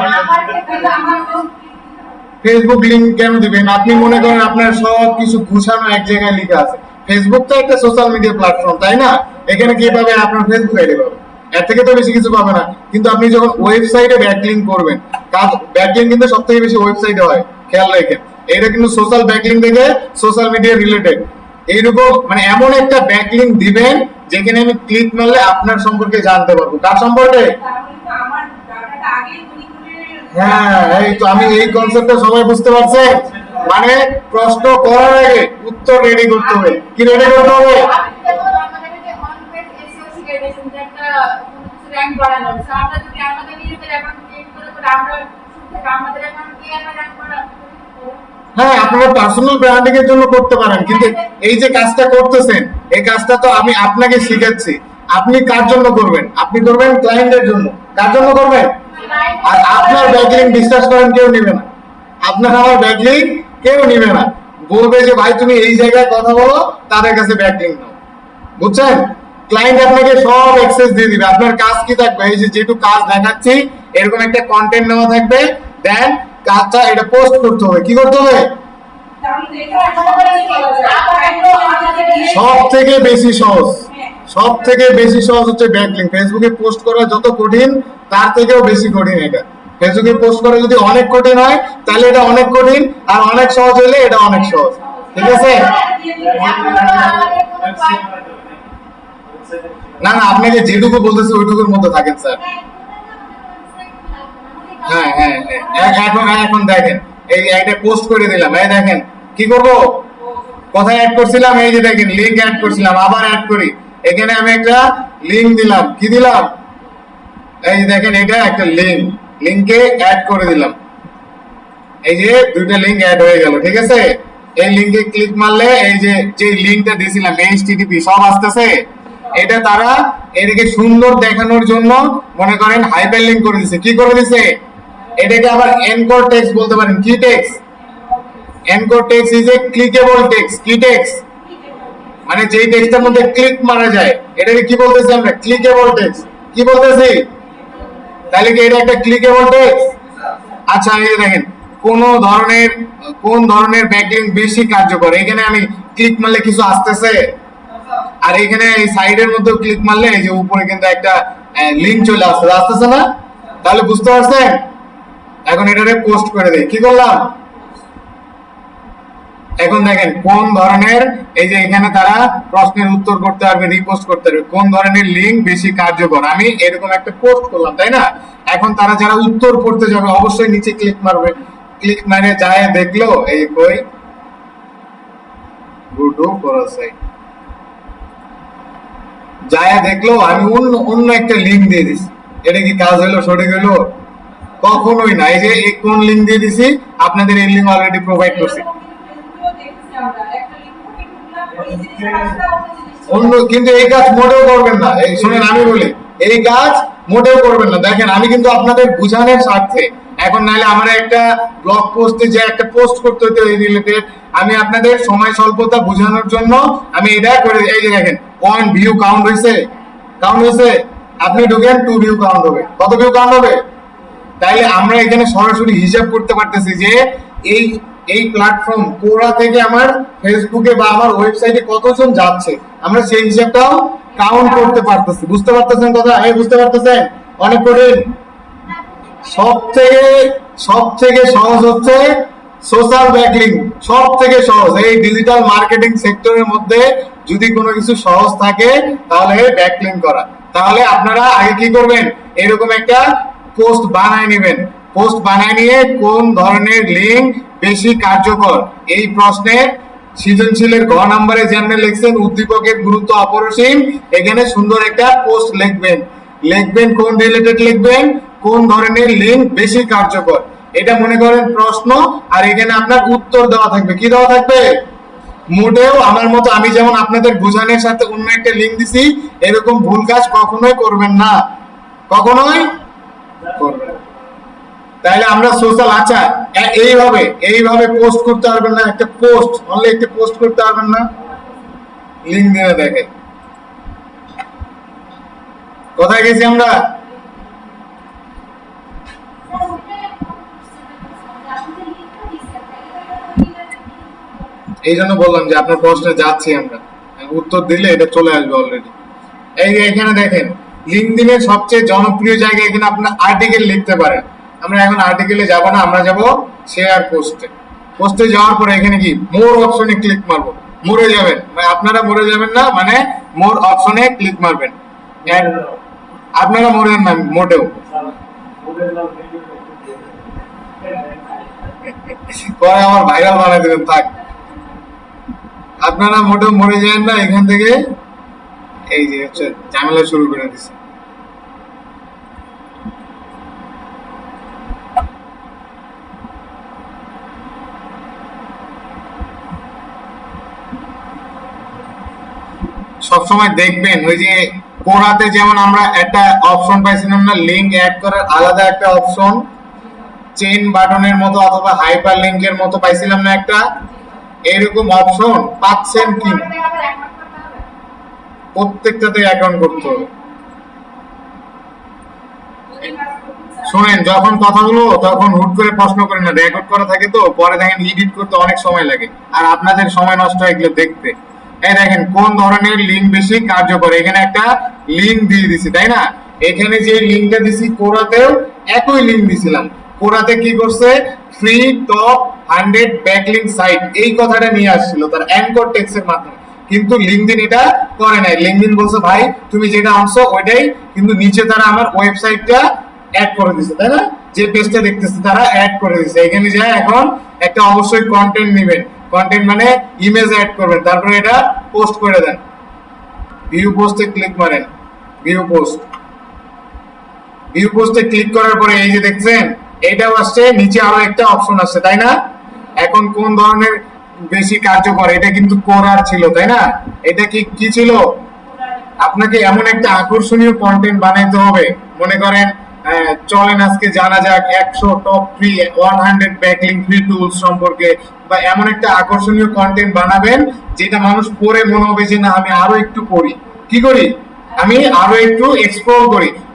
ফেসবুক লিংক কেন দিবেন? আপনি মনে করেন আপনার সব কিছু গুছানো এক জায়গায় লেখা আছে। ফেসবুক তো একটা সোশ্যাল মিডিয়া প্ল্যাটফর্ম, তাই না? এখানে কি পাবে? আপনার ফেসবুক আইডি পাবে, এর থেকে তো বেশি কিছু পাবে না। কিন্তু আপনি যখন ওয়েবসাইটে ব্যাকলিংক করবেন, কাজ ব্যাকলিংক কিন্তু সবথেকে বেশি ওয়েবসাইটে হয়, খেয়াল রাখেন। এটা কিন্তু সোশ্যাল ব্যাকলিংক থেকে সোশ্যাল মিডিয়া রিলেটেড। এইরকম মানে এমন একটা ব্যাকলিংক দিবেন যেখানে আমি ক্লিক মারলে আপনার সম্পর্কে জানতে পারবো। কার সম্পর্কে? হ্যাঁ, এই তো আমি এই কনসেপ্টটা সবাই বুঝতে পারছে। মানে প্রশ্ন করার আগে উত্তর রেডি করতে হবে। কি রেডি করতে হবে? হ্যাঁ, আপনারা পার্সোনাল ব্র্যান্ডিং এর জন্য করতে পারেন, কিন্তু এই যে কাজটা করতেছেন, এই কাজটা তো আমি আপনাকে শিখাচ্ছি। আপনি কার জন্য করবেন? আপনি করবেন ক্লায়েন্টের জন্য। কার জন্য করবেন? আর আপনার ব্যাকলিংক বিশ্বাস করেন কেউ নেবে না। আপনার আমার ব্যাকলিংক কেউ নেবে না। বলবে যে ভাই তুমি এই জায়গায় কথা বলো, তাদের কাছে ব্যাকলিংক নাও। বুঝছেন? ক্লায়েন্ট আপনাকে সব অ্যাক্সেস দিয়ে দিবে। আপনার কাজ কি থাকবে? এই যে যেটুকু কাজ দেখাচ্ছি, এরকম একটা কন্টেন্ট নেওয়া থাকবে, দেন কাজটা এটা পোস্ট করতে হবে। কি করতে হবে? সব থেকে বেশি সহজ, সব থেকে বেশি সহজ হচ্ছে ব্যাকলিংক। ফেসবুকে পোস্ট করা যত কঠিন, তার থেকেও বেশি কঠিন এটা। ফেসবুকে পোস্ট করা যদি অনেক কঠিন হয়, তাহলে এটা অনেক কঠিন, আর অনেক সহজ হলে এটা অনেক সহজ। ঠিক আছে? না না, আপনাকে যেটুকু বলতেছি ওইটুকুর মধ্যে থাকেন স্যার। হ্যাঁ হ্যাঁ হ্যাঁ, এখন দেখেন, এই একটা পোস্ট করে দিলাম। এই দেখেন কি করব, কোথায় অ্যাড করছিলাম? এই যে দেখেন লিংক অ্যাড করছিলাম, আবার অ্যাড করি। এখানে আমি একটা লিংক দিলাম। কি দিলাম? এই দেখেন, এটা একটা লিংক, লিংকে অ্যাড করে দিলাম। এই যে দুইটা লিংক অ্যাড হয়ে গেল। ঠিক আছে? এই লিংকে ক্লিক মারলে এই যে লিংকটা দিয়েছিলাম http সব আসতেছে। এটা তারা এটাকে সুন্দর দেখানোর জন্য মনে করেন হাইপার লিংক করে দিয়েছে। কি করে দিয়েছে? এটাকে আবার এনকোর টেক্সট বলতে পারেন। কি text? Anchor text is a clickable text. কি টেক্সট? মানে যেই টেক্সটের মধ্যে ক্লিক মারা যায়, এটাকে কি বলতেছি আমরা? Clickable text. কি বলতেছি? তাহলে কি এটা একটা ক্লিকেবল টেক্সট? আচ্ছা, এই দেখেন কোন ধরনের ব্যাকলিংক বেশি কার্যকর। এখানে আমি ক্লিক মারলে কিছু আসতেছে, আর এখানে এই সাইডের মধ্যে ক্লিক মারলে এই যে উপরে কিন্তু একটা লিংক চলে আসতেছে না? তাহলে বুঝতে পারছেন? এখন এটারে পোস্ট করে দেই। কি করলাম? এখন দেখেন কোন ধরনের, এই যে এখানে তারা প্রশ্নের উত্তর করতে পারবে, রিপোস্ট করতে পারবে, কোন ধরনের লিংক বেশি কার্যকর। আমি এরকম একটা পোস্ট করলাম, তাই না? এখন তারা যারা উত্তর করতে যাবে অবশ্যই নিচে ক্লিক মারবে। ক্লিক মারে যায় দেখলো এই কই গুডু কোরাসাই যায় দেখলো আমি অন্য একটা লিংক দিয়ে দিছি। এটা কি কাজ হলো? সঠিক হলো? কখনোই না। এই যে কোন লিংক দিয়ে দিছি, আপনাদের এই লিংক অলরেডি প্রোভাইড করছি। অন্য কিন্তু এই কাজ মোটেও করবেন না। এই শুনেন আমি বলি, এই কাজ মোটেও করবেন না। দেখেন আমি কিন্তু আপনাদের বুঝানোর স্বার্থে এখন, নাহলে আমার একটা ব্লগ পোস্টে যে একটা পোস্ট করতে হতো এই রিলেটেড, আমি আপনাদের সময় স্বল্পতা বোঝানোর জন্য আমি এটা করে। এই যে দেখেন 1 ভিউ কাউন্ট হয়েছে, আপনি ঢুকেন 2 ভিউ কাউন্ট হবে, কত ভিউ কাউন্ট হবে? তাইলে আমরা এখানে সরাসরি হিসাব করতে পারতেছি যে এই এই প্ল্যাটফর্ম কোরা থেকে আমার ফেসবুকে বা আমার ওয়েবসাইটে কতজন যাচ্ছে, আমরা সেই হিসাবটাও কাউন্ট করতে পারতেছি। বুঝতে পারতেছেন কথা? বুঝতে পারতেছেন? অনেক কঠিন। সব থেকে সহজ হচ্ছে সোশ্যাল ব্যাকলিং। সব থেকে সহজ এই ডিজিটাল মার্কেটিং সেক্টরের মধ্যে যদি কোনো কিছু সহজ থাকে তাহলে ব্যাকলিং করা। তাহলে আপনারা আগে কি করবেন, এরকম একটা পোস্ট বানায় নেবেন। পোস্ট বানায় নিয়ে কোন ধরনের লিঙ্ক বেশি কার্যকর, এই প্রশ্নের সৃজনশীলের ঘ নম্বরে যেমন লিখছেন উদ্দীপকের গুরুত্ব অপরিসীম, এখানে সুন্দর একটা পোস্ট লিখবেন কোন রিলেটেড লিখবেন, কোন ধরনের লিঙ্ক বেশি কার্যকর, এটা মনে করেন প্রশ্ন। আর এখানে আপনার উত্তর দেওয়া থাকবে। কি দেওয়া থাকবে? মোটেও আমার মতো আমি যেমন আপনাদের বোঝানোর সাথে অন্য একটা লিঙ্ক দিছি, এরকম ভুল কাজ কখনোই করবেন না, কখনোই করবেন। তাহলে আমরা সোশ্যাল, আচ্ছা এইভাবে পোস্ট করতে পারবেন না, একটা পোস্ট অনলি একটা পোস্ট করতে পারবেন না, লিঙ্ক দিয়ে দেখে। কোথায় গেছি আমরা? এই জন্য বললাম যে আপনার প্রশ্নে যাচ্ছি আমরা, উত্তর দিলে এটা চলে আসবে অলরেডি। এই যে এখানে দেখেন লিঙ্কডইনের সবচেয়ে জনপ্রিয় জায়গা, এখানে আপনার আর্টিকেল লিখতে পারেন। আমরা এখন আর্টিকেলে যাব না, আমরা যাব শেয়ার পোস্টে যাওয়ার পরে এখানে কি মোর অপশনে ক্লিক মারবো। মরে যাবেন, আপনারা মরে যাবেন না, মানে মোর অপশনে ক্লিক মারবেন। আপনারা মরেন না মোটেও, পরে আমার ভাইরাল বানাই দেবেন। থাক, আপনারা মোটেও মরে যাবেন না এখান থেকে। এই যে হচ্ছে ঝামেলা শুরু করে দিচ্ছে। সবসময় দেখবেন ওই যে কোরাতে যেমন আমরা একটা অপশন পাইছিলাম না, লিংক অ্যাড করার আলাদা একটা অপশন, চেইন বাটনের মতো অথবা হাইপার লিংকের মতো পাইছিলাম না একটা, এরকম অপশন পাচ্ছেন কি? প্রত্যেকটাতে অ্যাকাউন্ট করতে হবে। শোনেন, যখন কথা বলবো তখন হুট করে প্রশ্ন করেন না, রেকর্ড করা থাকে তো, পরে দেখেন এডিট করতে অনেক সময় লাগে, আর আপনাদের সময় নষ্ট হয় এগুলো দেখতে। এই দেখেন কোন ধরনের লিঙ্ক বেশি কার্যকর, এখানে একটা লিঙ্ক দিয়ে দিছি, তাই না? এখানে যে লিঙ্কটা দিছি কোরাতেও একই লিঙ্ক দিছিলাম। কোরাতে কি করছে, ফ্রি টপ 100 ব্যাকলিঙ্ক সাইট এই কথাটা নিয়ে আসছিল তার অ্যাঙ্কর টেক্সটের মাধ্যমে, কিন্তু লিঙ্কডইন এটা করে নাই। লিঙ্কডইন বলছে ভাই তুমি যেটা আনছো ওইটাই, কিন্তু নিচে তারা আমার ওয়েবসাইটটা অ্যাড করে দিছে, তাই না? যে পেজটা দেখতেছে তারা অ্যাড করে দিছে। এখানে যায় এখন একটা অবশ্যই কন্টেন্ট নেবেন, কন্টেন্ট মানে ইমেজ অ্যাড করবেন, তারপরে এটা পোস্ট করে দেন। ভিউ পোস্টে ক্লিক মারেন, ভিউ পোস্টে ক্লিক করার পরে এই যে দেখছেন এটাও আসছে, নিচে আরো একটা অপশন আসছে, তাই না? এখন কোন ধরনের বেশি কার্যকর, এটা কিন্তু কোরার ছিল, তাই না? এটা কি ছিল? আপনাকে এমন একটা আকর্ষণীয় কন্টেন্ট বানাইতে হবে, মনে করেন চলেন আজকে জানা যাক 100 top free 100 backlink free tools সম্পর্কে, বা এমন একটা আকর্ষণীয় কন্টেন্ট বানাবেন যেটা মানুষ পড়ে মনে হবে যে না আমি আরো একটু পড়ি, কি করি আমি আরো একটু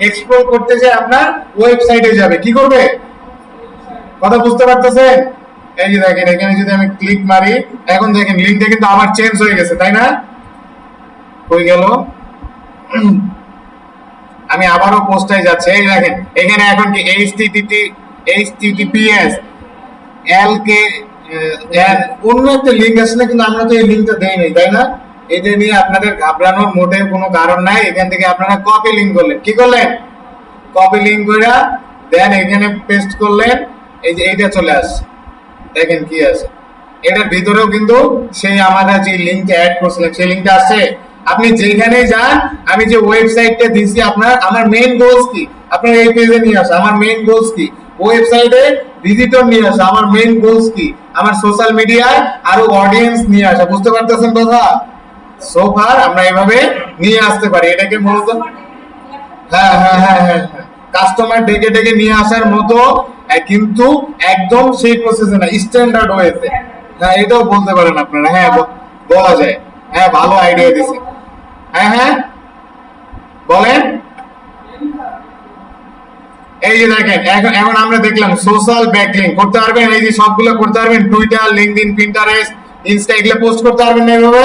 এক্সপ্লোর করতে চাই, আপনার ওয়েবসাইটে যাবে, কি করবে? কথা বুঝতে পারতেছেন? এই যে দেখেন এখানে যদি আমি ক্লিক মারি, এখন দেখেন লিঙ্কটা কিন্তু আবার চেঞ্জ হয়ে গেছে, তাই না? হয়ে গেল। আমি আবারও পোস্টে যাচ্ছি, এই দেখেন এখানে এখন কি https lk অন্য একটা লিঙ্ক আছে না, কিন্তু আমরা তো এই লিঙ্কটা দেই নাই, তাই না? এটা নিয়ে আপনাদের ঘাবড়ানোর মোটেও কোনো কারণ নাই। এখান থেকে আপনারা কপি লিঙ্ক করলেন, কি করলেন? কপি লিঙ্ক করে দেন এখানে পেস্ট করলেন, এই যে এইটা চলে আসছে, দেখেন কি আছে এটার ভিতরেও কিন্তু সেই আমাদের যে লিঙ্কটা অ্যাড করছিলাম সেই লিঙ্কটা আছে। আপনি যেখানে যান, আমি যে ওয়েবসাইটটা দিছি আমার মেইন গোলস কি, আপনার এই পেজে নিয়ে আসা, আমার মেইন গোলস কি, ওয়েবসাইটে ভিজিটর নিয়ে আসা, আমার মেইন গোলস কি, আমার সোশ্যাল মিডিয়ায় আরো অডিয়েন্স নিয়ে আসা। বুঝতে পারতেছেন কথা? সো ফার আমরা এভাবে নিয়ে আসতে পারি, এটাকে মূলত হ্যাঁ হ্যাঁ হ্যাঁ হ্যাঁ কাস্টমার ডেকে ডেকে নিয়ে আসার মতো কিন্তু একদম সেই প্রসেসে না, স্ট্যান্ডার্ড ওয়েতে। হ্যাঁ এটাও বলতে পারেন আপনারা, হ্যাঁ বলা যায়। হ্যাঁ ভালো আইডিয়া দিছে। হ্যাঁ হ্যাঁ বলেন। এই যে দেখেন এখন এখন আমরা দেখলাম সোশ্যাল ব্যাকলিং করতে পারবেন, এই যে সবগুলো করতে পারবেন, টুইটার, লিঙ্কডইন, পিন্টারেস্ট, ইনস্টা এগুলো পোস্ট করতে পারবেন না এভাবে?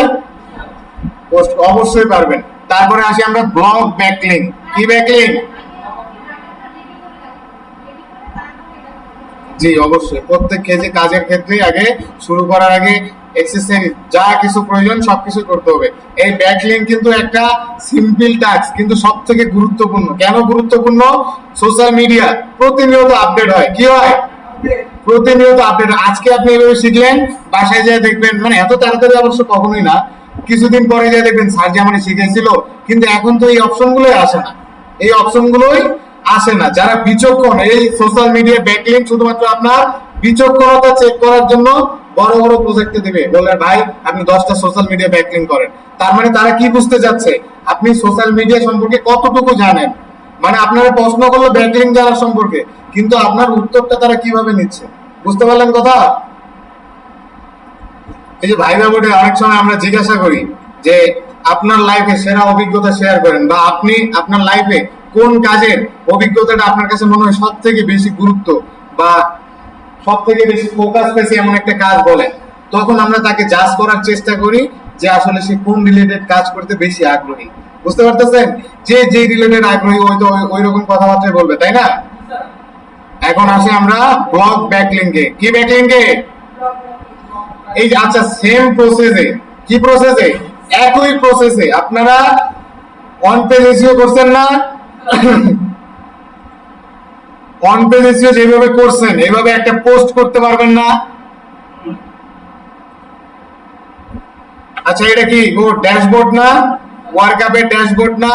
পোস্ট অবশ্যই পারবেন। তারপরে আসি আমরা ব্লগ ব্যাকলিং। কি ব্যাকলিং? জি অবশ্যই, প্রত্যেক কাজের ক্ষেত্রে আগে শুরু করার আগে এক্সারসাইজ যা কিছু প্রয়োজন সবকিছু করতে হবে। এই ব্যাকলিং কিন্তু একটা সিম্পল টাস্ক, কিন্তু সবথেকে গুরুত্বপূর্ণ। কেন গুরুত্বপূর্ণ? সোশ্যাল মিডিয়া প্রতিনিয়ত আপডেট হয়। কি হয়? প্রতিনিয়ত আপডেট। আজকে আপনি এভাবে শিখলেন, বাসায় যেয়ে দেখবেন, মানে এত তাড়াতাড়ি অবশ্য কখনোই না, কিছুদিন পরে যেয়ে দেখবেন স্যার যে আমাকে শিখিয়েছিল, কিন্তু এখন তো এই অপশনগুলোই আসে না, এই অপশনগুলোই আসে না। যারা বিচক্ষণ, এই সোশ্যাল মিডিয়া ব্যাকলিং শুধুমাত্র আপনার বিচক্ষণতা চেক করার জন্য বড় বড় প্রজেক্টে দিবে, বলে ভাই আপনি 10টা সোশ্যাল মিডিয়া ব্যাকলিং করেন। তার মানে তারা কি বুঝতে যাচ্ছে, আপনি সোশ্যাল মিডিয়া সম্পর্কে কতটুকু জানেন। মানে আপনারা প্রশ্ন করলো ব্যাকলিং জানার সম্পর্কে, কিন্তু আপনার উত্তরটা তারা কিভাবে নিচ্ছে, বুঝতে পারলেন কথা? এই যে ভাইবা বোর্ডে অনেক সময় আমরা জিজ্ঞাসা করি যে আপনার লাইফে সেরা অভিজ্ঞতা শেয়ার করেন, বা আপনি আপনার লাইফে কোন কাজের অভিজ্ঞতাটা আপনার কাছে মনে হয় সব থেকে বেশি গুরুত্ব বা সব থেকে বেশি ফোকাস পেয়েছে এমন একটা কাজ বলেন, তখন আমরা তাকে জাজ করার চেষ্টা করি যে আসলে সে কোন রিলেটেড কাজ করতে বেশি আগ্রহী। বুঝতে পারতেছেন? যে যে রিলেটেড আগ্রহী ওই তো ওই রকম কথাবার্তা বলবে, তাই না? এখন আসি আমরা ব্লগ ব্যাকলিংকে। কি ব্যাকলিংকে? এই যে আচ্ছা সেম প্রসেসে, কি প্রসেসে? একই প্রসেসে আপনারা অন পেজ এসইও করছেন না? অন পেজ এসইও যেভাবে করছেন এইভাবে একটা পোস্ট করতে পারবেন না? আচ্ছা এটা কি ও ড্যাশবোর্ড না? ওয়ার্কআপের ড্যাশবোর্ড না?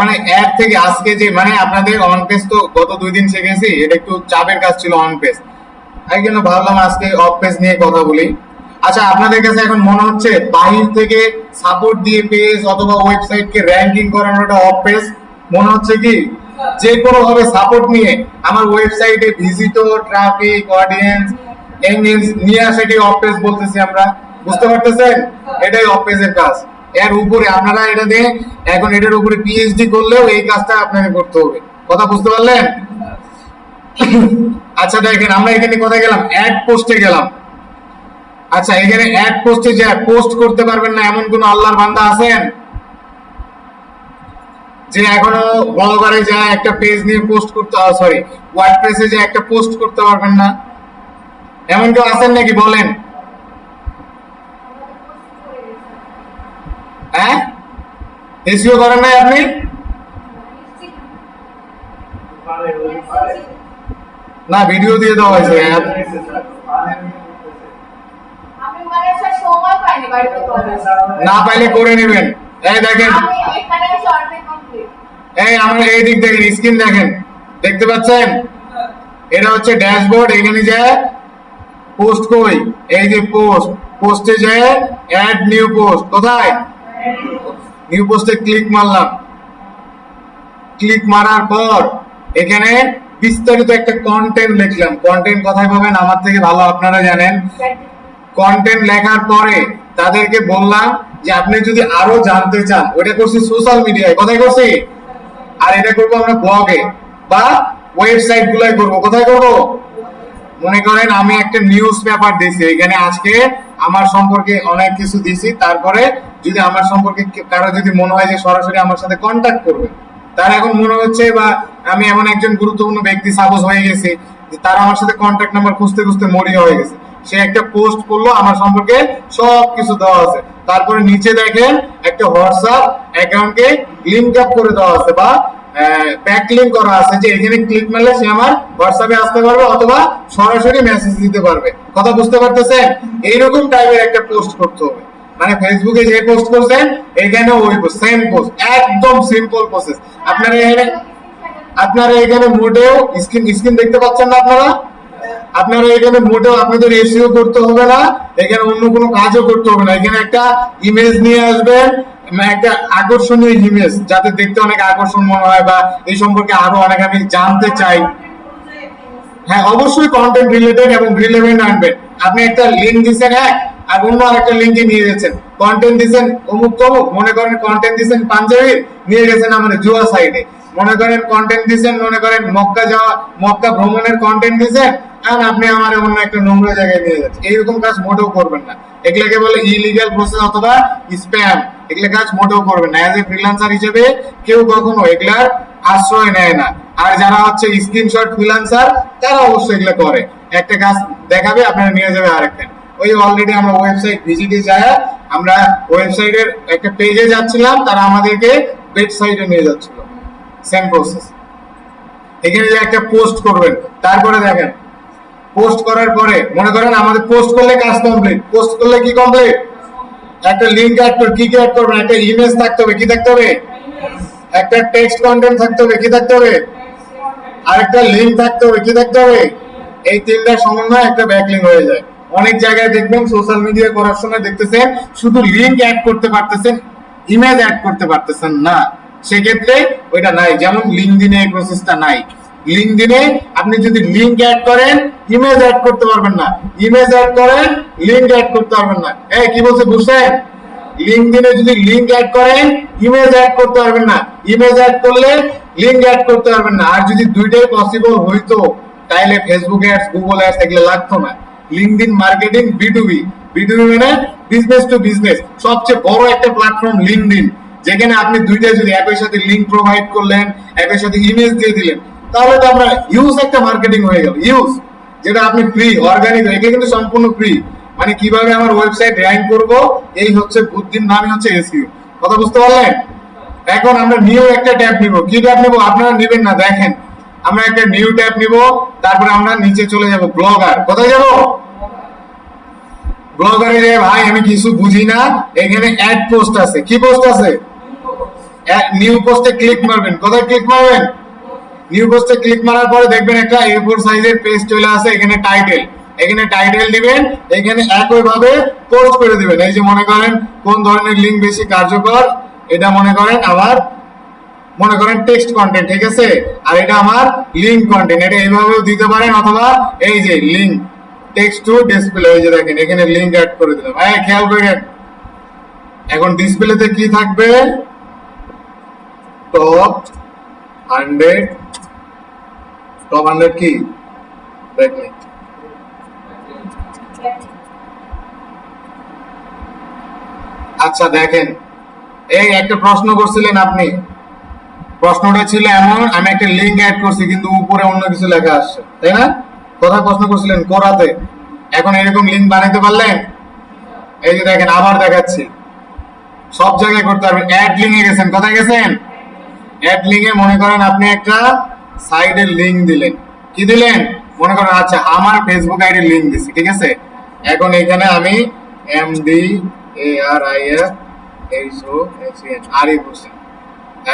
মানে অ্যাড থেকে আজকে যে মানে আপনাদের অন পেজ তো গত 2 দিন শিখেছি, এটা একটু চাপের কাজ ছিল অন পেজ, এই জন্য ভাবলাম আজকে অফ পেজ নিয়ে কথা বলি। আচ্ছা আপনাদের কাছে এখন মনে হচ্ছে বাহির থেকে সাপোর্ট দিয়ে পেজ অথবা ওয়েবসাইটকে র্যাঙ্কিং করানোটা অফ পেজ মনে হচ্ছে? কি যে কোনো ভাবে সাপোর্ট নিয়ে আমার ওয়েবসাইটে ভিজিটর, ট্রাফিক, অডিয়েন্স, এঙ্গেজ নিয়ে আসাটি অফ পেজ বলতেছি আমরা। বুঝতে পারতেছেন? এটাই অফ পেজের কাজ। এর উপরে আপনারা এটা দিয়ে এখন এটার উপরে পিএইচডি করলেও এই কাজটা আপনাকে করতে হবে। কথা বুঝতে পারলেন? আচ্ছা দেখেন আমরা এখানে কোথায় গেলাম? অ্যাড পোস্টে গেলাম। আচ্ছা এখানে অ্যাড পোস্টে যা পোস্ট করতে পারবেন না এমন কোন আল্লাহর বান্দা আছেন যে এখনো ব্লগারে যা একটা পেজ নিয়ে পোস্ট করতে, সরি ওয়ার্ডপ্রেসে যে একটা পোস্ট করতে পারবেন না, এমন কেউ আছেন নাকি? বলেন। হ্যাঁ এসইও করেন নাই আপনি? না ভিডিও দিয়ে দেওয়া হয়েছে। না পাইলে করে নেবেন। এই দেখেন, এই আমার এই দিক দেখেন, স্ক্রিন দেখেন, দেখতে পাচ্ছেন? এটা হচ্ছে ড্যাশবোর্ড। এখানে যে পোস্ট কই, এই যে পোস্ট, পোস্টে যে অ্যাড নিউ পোস্ট, কোথায়? নিউ পোস্টে ক্লিক মারলাম। ক্লিক মারার পর এখানে বিস্তারিত একটা কন্টেন্ট লিখলাম। কন্টেন্ট কোথায় পাবেন আমার থেকে ভালো আপনারা জানেন। কন্টেন্ট লেখার পরে তাদেরকে বললাম যে আপনি যদি আরো জানতে চান, ওটা করছি সোশ্যাল মিডিয়ায়, কোথায় করছি? আর এটা করবো আমরা ব্লগে বা ওয়েবসাইট গুলাই করবো। কোথায় করবো? মনে করেন আমি একটা নিউজ পেপার দিছি, এখানে আজকে আমার সম্পর্কে অনেক কিছু দিছি, তারপরে যদি আমার সম্পর্কে কারো যদি মনে হয় যে সরাসরি আমার সাথে কন্ট্যাক্ট করবে, তার এখন মনে হচ্ছে বা আমি এমন একজন গুরুত্বপূর্ণ ব্যক্তি সাপোজ হয়ে গেছি যে তারা আমার সাথে কন্ট্যাক্ট নাম্বার খুঁজতে খুঁজতে মরিয়া হয়ে গেছে, সে একটা পোস্ট করলো, আমার সম্পর্কে সব কিছু দেওয়া আছে, তারপরে নিচে দেখেন একটা হোয়াটসঅ্যাপ অ্যাকাউন্টকে লিংক আপ করে দেওয়া আছে বা ব্যাক লিংক করা আছে, যে এখানে ক্লিক মারলে সে আমার হোয়াটসঅ্যাপে আসতে পারবে অথবা সরাসরি মেসেজ দিতে পারবে। কথা বুঝতে পারতেছেন? এইরকম টাইপের একটা পোস্ট করতে হবে। মানে ফেসবুকে যে পোস্ট করছেন এখানে ওই সেম পোস্ট, একদম সিম্পল প্রসেস। আপনারা এখানে মোটেও স্ক্রিন দেখতে পাচ্ছেন না আপনারা? আপনারা এখানে মোটেও আপনাদের এসইও করতে হবে না, এখানে অন্য কোনো কাজও করতে হবে না। এখানে একটা ইমেজ নিয়ে আসবেন, একটা আকর্ষণীয় ইমেজ, যাতে দেখতে অনেক আকর্ষণ মনে হয় বা এই সম্পর্কে আরো অনেক আমি জানতে চাই। হ্যাঁ, অবশ্যই কন্টেন্ট রিলেটেড এবং রিলেভেন্ট আনবেন। আপনি একটা লিংক দিচ্ছেন আর অন্য আরেকটা লিংকে নিয়ে যাচ্ছেন, কন্টেন্ট দিচ্ছেন অমুক তমুক, মনে করেন কন্টেন্ট দিচ্ছেন পাঞ্জাবি, নিয়ে গেছেন আমাদের জুয়া সাইডে। মনে করেন কন্টেন্ট দিচ্ছেন, মনে করেন মক্কা যাওয়া, মক্কা ভ্রমণের কন্টেন্ট দিচ্ছেন, কারণ আপনি আমার অন্য একটা নোংরা জায়গায় নিয়ে যাচ্ছেন। এইরকম কাজ মোটেও করবেন না। এগুলাকে বলে ইলিগাল প্রসেস অথবা স্প্যাম। এগুলা কাজ মোটেও করবেন না। অ্যাজ এ ফ্রিল্যান্সার হিসেবে কেউ কখনো এগুলার আশ্রয় নেয় না। আর যারা হচ্ছে স্ক্রিনশট ফ্রিল্যান্সার, তারা অবশ্যই এগুলো করে। একটা কাজ দেখাবে, আপনারা নিয়ে যাবে আরেকটা। ওই অলরেডি আমরা ওয়েবসাইট ভিজিটে যাই, আমরা ওয়েবসাইটের একটা পেজে যাচ্ছিলাম, তারা আমাদেরকে ওয়েবসাইটে নিয়ে যাচ্ছিল। Same process. এখানে যে একটা পোস্ট করবেন, তারপরে দেখেন পোস্ট করার পরে মনে করেন আমাদের পোস্ট করলে কাজ কমপ্লিট। পোস্ট করলে কি কমপ্লিট? একটা লিংক অ্যাড করে কি অ্যাড করবেন? একটা ইমেজ থাকতে হবে, কি থাকতে হবে? একটা টেক্সট কন্টেন্ট থাকতে হবে, কি থাকতে হবে? আর একটা লিংক থাকতে হবে, কি থাকতে হবে? এই তিনটা সমন্বয়ে একটা ব্যাকলিংক হয়ে যায়। অনেক জায়গায় দেখবেন সোশ্যাল মিডিয়া করার সময় দেখতেছেন শুধু লিংক অ্যাড করতে পারতেছেন, ইমেজ অ্যাড করতে পারতেছেন না। সেক্ষেত্রে ওইটা নাই। যেমন লিঙ্কডিনে এই প্রসেসটা নাই। লিঙ্কডিনে আপনি যদি লিংক অ্যাড করেন, ইমেজ অ্যাড করতে পারবেন না। ইমেজ অ্যাড করেন, লিংক অ্যাড করতে পারবেন না। এই কি বলছে বুঝছেন? লিঙ্কডিনে যদি লিংক অ্যাড করেন, ইমেজ অ্যাড করতে পারবেন না। ইমেজ অ্যাড করলে লিংক অ্যাড করতে পারবেন না। আর যদি দুইটাই পসিবল হইতো, তাহলে ফেসবুক অ্যাডস, গুগল অ্যাডস এগুলো লাগতো না। লিঙ্কডইন মার্কেটিং B2B, B2B মানে বিজনেস টু বিজনেস। সবচেয়ে বড় একটা প্ল্যাটফর্ম লিঙ্কডইন, যেখানে আপনি দুইটা যদি একই সাথে লিংক প্রোভাইড করলেন, একই সাথে ইমেজ দিয়ে দিলেন, তাহলে তো আমরা ইউজ একটা মার্কেটিং হয়ে গেল। ইউজ যেটা আপনি ফ্রি, অর্গানিক, এটা কিন্তু সম্পূর্ণ ফ্রি। মানে কিভাবে আমার ওয়েবসাইট র্যাঙ্ক করব, এই হচ্ছে বুদ্ধির নামই হচ্ছে এসইও। কথা বুঝতে পারলেন? এখন আমরা নিউ একটা ট্যাব নিব। কি ট্যাব নিব? আপনারা নেবেন না, দেখেন আমরা একটা নিউ ট্যাব নিব। তারপরে আমরা নিচে চলে যাব ব্লগার। কোথায় যাব? ব্লগারে যে ভাই আমি কিছু বুঝি না, এখানে অ্যাড পোস্ট আছে। কি পোস্ট আছে? নিউ পোস্টে ক্লিক মারবেন। কোথায় ক্লিক মারবেন? নিউ পোস্টে ক্লিক মারার পরে দেখবেন একটা A4 সাইজের পেজ চলে আসে। এখানে টাইটেল, এখানে টাইটেল দিবেন, এখানে একইভাবে পোস্ট করে দিবেন। এই যে মনে করেন কোন ধরনের লিংক বেশি কার্যকর, এটা মনে করেন আবার মনে করেন টেক্সট কন্টেন্ট, ঠিক আছে? আর এটা আমার লিংক কন্টেন্ট, এটা এইভাবেও দিতে পারেন। অথবা এই যে লিংক টেক্সট টু ডিসপ্লে, এই যে দেখেন এখানে লিংক অ্যাড করে দিলাম। খেয়াল করেন এখন ডিসপ্লেতে কি থাকবে? টপ 100 কি দেখেন। আচ্ছা দেখেন, এই একটা প্রশ্ন করছিলেন আপনি। প্রশ্নটা ছিল এমন, আমি একটা লিংক অ্যাড করছি কিন্তু উপরে অন্য কিছু লেখা আসছে, তাই না? কোথায় প্রশ্ন করছিলেন? কোরাতে। এখন এরকম লিংক বানাইতে পারলেন? এই যে দেখেন আবার দেখাচ্ছি, সব জায়গায় করতে পারবেন। অ্যাড লিংকে গেছেন, কোথায় গেছেন? অ্যাড লিংকে মনে করেন আপনি একটা সাইডের লিংক দিলেন। কি দিলেন? মনে করেন আচ্ছা আমার ফেসবুক আইডির লিংক দিছি, ঠিক আছে? এখন এখানে আমি MD হোসেন।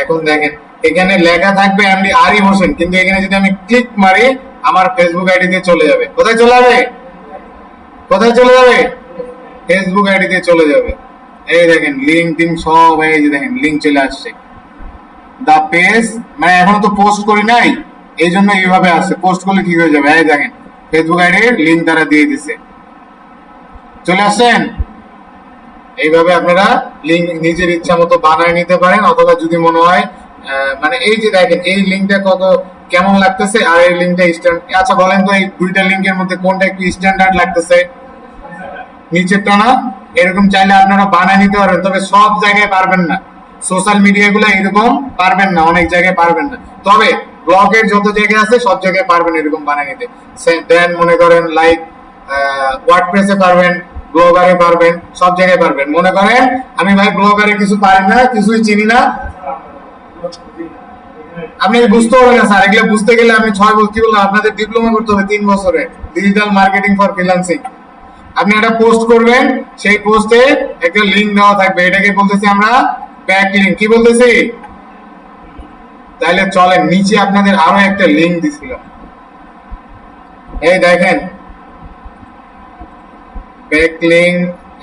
এখন দেখেন এখানে লেখা থাকবে MD আরিফ হোসেন, কিন্তু এখানে যদি আমি ক্লিক মারি আমার ফেসবুক আইডিতে চলে যাবে। কোথায় চলে যাবে? কোথায় চলে যাবে? ফেসবুক আইডিতে চলে যাবে। এই দেখেন লিঙ্কডিন সব, এই যে দেখেন লিংক চলে আসছে। দা পেজ, মানে এখনো তো পোস্ট করি নাই, এই জন্য এইভাবে আসছে। পোস্ট করলে কি হয়ে যাবে? এই দেখেন ফেসবুক আইডির লিংক তারা দিয়ে দিছে, চলে আসছেন। এইভাবে আপনারা লিংক নিজের ইচ্ছা মতো বানায় নিতে পারেন। অথবা যদি মনে হয় মানে এই যে দেখেন এই লিংকটা কত কেমন লাগতেছে আর এই লিংকটা স্ট্যান্ডার্ড, আচ্ছা বলেন তো এই দুইটা লিংকের মধ্যে কোনটা একটু স্ট্যান্ডার্ড লাগতেছে? নিচেরটা না? এরকম চাইলে আপনারা বানায় নিতে পারবেন, তবে সব জায়গায় পারবেন না। সোশ্যাল মিডিয়া গুলো এরকম পারবেন না, অনেক জায়গায় পারবেন না। তবে ব্লগের যত জায়গায় আছে সব জায়গায় পারবেন এরকম বানায় নিতে। দেন মনে করেন লাইক ওয়ার্ডপ্রেসে পারবেন, ব্লগারে পারবেন, সব জায়গায় পারবেন। মনে করেন আমি ভাই ব্লগারে কিছু পারি না, কিছুই চিনি না, আপনি বুঝতে পারবেন না স্যার। এগুলো বুঝতে গেলে আমি 6 বছর, কি বললাম আপনাদের ডিপ্লোমা করতে হবে 3 বছরে, ডিজিটাল মার্কেটিং ফর ফ্রিল্যান্সিং। আপনি একটা পোস্ট করবেন, সেই পোস্টে একটা লিংক দেওয়া থাকবে, এটাকে বলতেছি আমরা ব্যাক লিংক। কি বলতেছি? তাহলে চলেন নিচে আপনাদের আরো একটা লিংক দিছিলাম, এই দেখেন ব্যাকলিংক,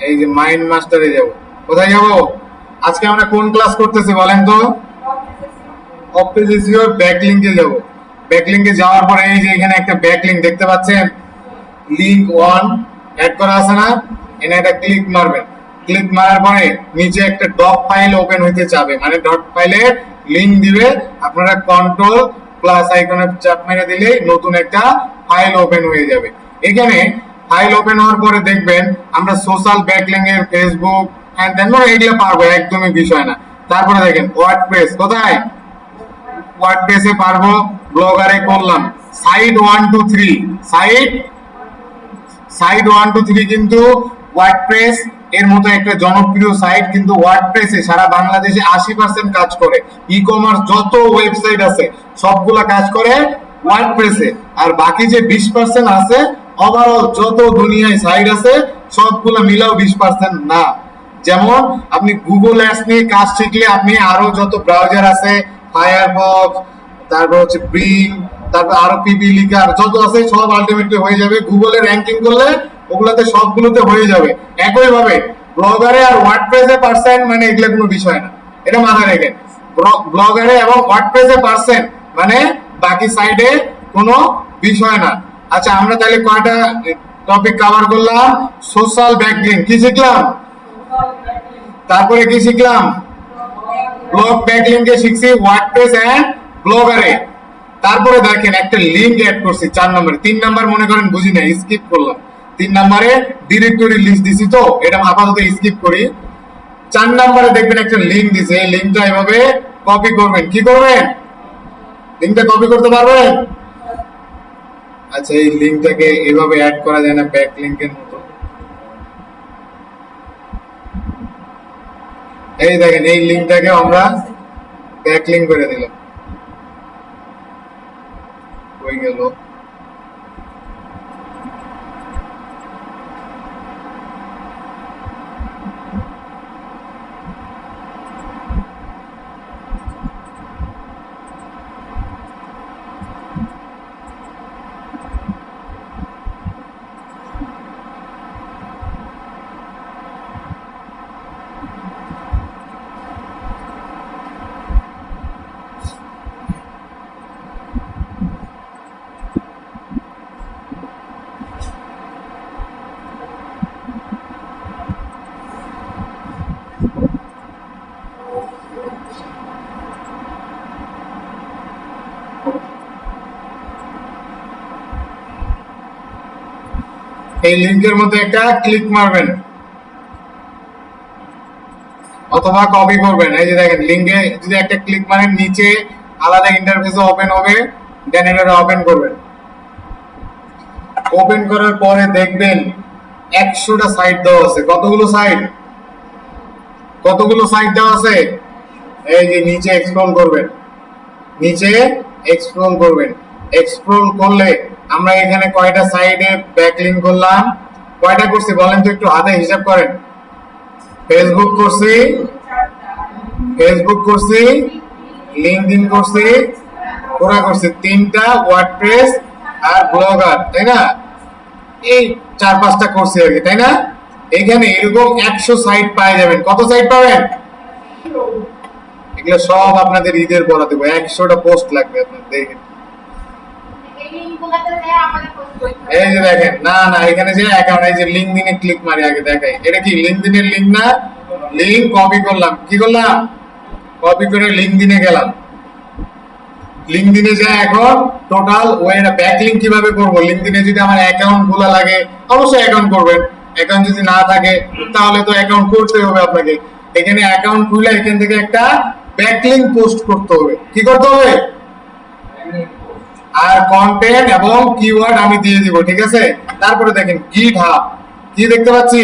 এই যে মাইন্ড মাস্টারে যাব। কোথায় যাব? আজকে আমরা কোন ক্লাস করতেছি বলেন তো? অপজিসিওর ব্যাকলিংকে যাব। ব্যাকলিংকে যাওয়ার পরে এই যে এখানে একটা ব্যাকলিংক দেখতে পাচ্ছেন, লিংক 1 অ্যাড করা আছে না? এখানে একটা ক্লিক মারবেন। ক্লিক মারার পরে নিচে একটা ডট ফাইল ওপেন হইতে যাবে, মানে ডট ফাইলে লিংক দিবে। আপনারা কন্ট্রোল প্লাস আইকনে চাপ মেরে দিলেই নতুন একটা ফাইল ওপেন হয়ে যাবে। এখানে ফাইল ওপেন হওয়ার পরে দেখবেন আমরা সোশ্যাল ব্যাকলিংক এর ফেসবুক হ্যান্ড দেন এগুলো পারবো, একদমই বিষয় না। তারপরে দেখেন ওয়ার্ডপ্রেস, কোথায়? ওয়ার্ডপ্রেসে পারবো, ব্লগারে করলাম সাইট 1 2 3, সাইট 1 2 3 কিন্তু ওয়ার্ডপ্রেস এর মতো একটা জনপ্রিয় সাইট, কিন্তু ওয়ার্ডপ্রেসে সারা বাংলাদেশে 80% কাজ করে। ই কমার্স যত ওয়েবসাইট আছে সবগুলা কাজ করে ওয়ার্ডপ্রেসে, আর বাকি যে 20% আছে ওভারঅল যত দুনিয়ায় সাইট আছে সবগুলা মিলাও 20% না। যেমন আপনি গুগল অ্যাডস নিয়ে কাজ শিখলে আপনি আরো যত ব্রাউজার আছে, ফায়ারফক্স, তারপর হচ্ছে ব্রিং, তারপর আরো পিপি লিকার যত আছে সব আলটিমেটলি হয়ে যাবে। গুগলে র্যাঙ্কিং করলে ওগুলাতে সবগুলোতে হয়ে যাবে। একই ভাবে ব্লগারে আর ওয়ার্ডপ্রেসে পার্সেন্ট মানে এগুলা কোনো বিষয় না, এটা মাথায় রাখেন। ব্লগারে এবং ওয়ার্ডপ্রেসে পার্সেন্ট মানে বাকি সাইডে কোনো বিষয় না। আচ্ছা, আমরা তাহলে কয়টা টপিক কভার করলাম? সোশ্যাল ব্যাকলিংক কি শিখলাম, তারপরে কি শিখলাম? ব্লগ ব্যাকলিংকে শিখছি ওয়ার্ডপ্রেস এন্ড ব্লগারে। তারপরে দেখেন একটা লিংক অ্যাড করছি 4 নম্বরে। 3 নাম্বার মনে করেন বুঝি না, স্কিপ করলাম। 3 নম্বরে ডিরেক্টরি লিস্ট দিছি, তো এটা আপাতত স্কিপ করি। 4 নম্বরে দেখবেন একটা লিংক দিছে, এই লিংকটা এভাবে কপি করবেন। কি করবেন? লিংকটা কপি করতে পারবেন? আচ্ছা, এই লিংকটাকে এভাবে অ্যাড করা যায় না ব্যাকলিংকের মতো? এই দেখেন এই লিংকটাকে আমরা ব্যাকলিংক করে দিলাম, হয়ে গেল। এই লিংকের মধ্যে একটা ক্লিক মারবেন অথবা কপি করবেন। এই যে দেখেন লিংকে যদি একটা ক্লিক মারেন নিচে আলাদা ইন্টারফেসে ওপেন হবে, দেন এটা ওপেন করবেন। ওপেন করার পরে দেখবেন 100টা সাইট দেওয়া আছে। কতগুলো সাইট? কতগুলো সাইট দেওয়া আছে? এই যে নিচে স্ক্রল করবেন, নিচে স্ক্রল করবেন। স্ক্রল করলে আমরা এখানে কয়টা সাইটে ব্যাকলিংক করলাম? কয়টা করছি বলেন তো, একটু হাতে হিসাব করেন। ফেসবুক করছি, লিংকডইন করছি, কোরা করছি 3টা, ওয়ার্ডপ্রেস আর ব্লগার, তাই না? এই 4-5টা করছি আর কি, তাই না? এখানে এরকম 100 সাইট পাওয়া যাবেন। কত সাইট পাবেন? এগুলো সব আপনাদের ঈদের পরে দেবো। 100টা পোস্ট লাগবে আপনার, দেখেন। এই যে দেখেন, না না এখানে যে অ্যাকাউন্ট, এই যে লিংকডইনে ক্লিক মারি আগে দেখাই। এটা কি লিংকডইনের লিংক না? লিংক কপি করলাম। কি করলাম? কপি করে লিংকডইনে গেলাম। লিংকডইনে যায় এখন টোটাল ওয়েটা ব্যাকলিংক কিভাবে করব? লিংকডইনে যদি আমার অ্যাকাউন্ট খোলা লাগে অবশ্যই অ্যাকাউন্ট করবেন। অ্যাকাউন্ট যদি না থাকে তাহলে তো অ্যাকাউন্ট করতে হবে আপনাকে। এখানে অ্যাকাউন্ট খুলে এখান থেকে একটা ব্যাকলিংক পোস্ট করতে হবে। কি করতে হবে? আর কন্টেন্ট এবং কিওয়ার্ড আমি দিয়ে দিব, ঠিক আছে? তারপরে দেখেন গিটহাব, কি দেখতে পাচ্ছি?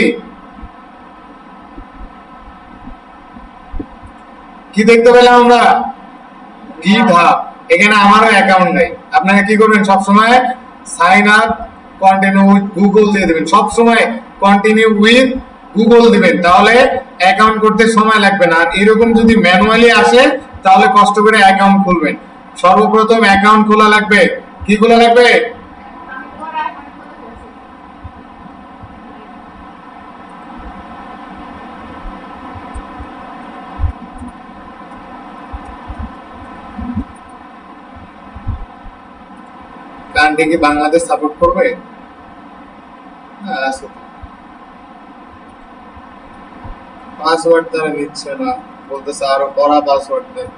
কি দেখতে পেলাম আমরা? গিটহাব। এখানে আমারও অ্যাকাউন্ট নাই। আপনারা কি করবেন? সবসময় sign up continue with Google দিয়ে দিবেন। সবসময় কন্টিনিউ উইথ গুগল দিবেন, তাহলে অ্যাকাউন্ট করতে সময় লাগবে না। আর এরকম যদি ম্যানুয়ালি আসে তাহলে কষ্ট করে অ্যাকাউন্ট খুলবেন। সর্বপ্রথম অ্যাকাউন্ট খোলা লাগবে। কি খোলা লাগবে? এটা কি বাংলাদেশ সাপোর্ট করবে? না, আছে তো। পাসওয়ার্ড তারা নিচ্ছে না, বলতেছে আরো কড়া পাসওয়ার্ড দেন।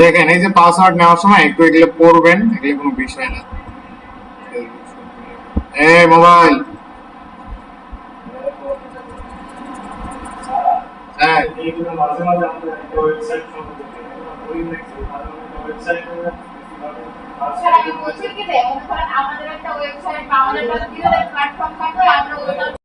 দেখেন এই যে পাসওয়ার্ড নেওয়ার সময় একটু এগুলো পড়বেন, এগুলো কোনো বিষয় না। এই মোবাইল, হ্যাঁ
এইগুলো মাঝে মাঝে আমাদের একটা ওয়েবসাইট সম্পর্কে ওই ওয়েবসাইটে
স্যার আমি বলছি কি যে মনে করেন আমাদের একটা ওয়েবসাইট বা আমাদের একটা প্ল্যাটফর্ম থাকবে আমরা ওটা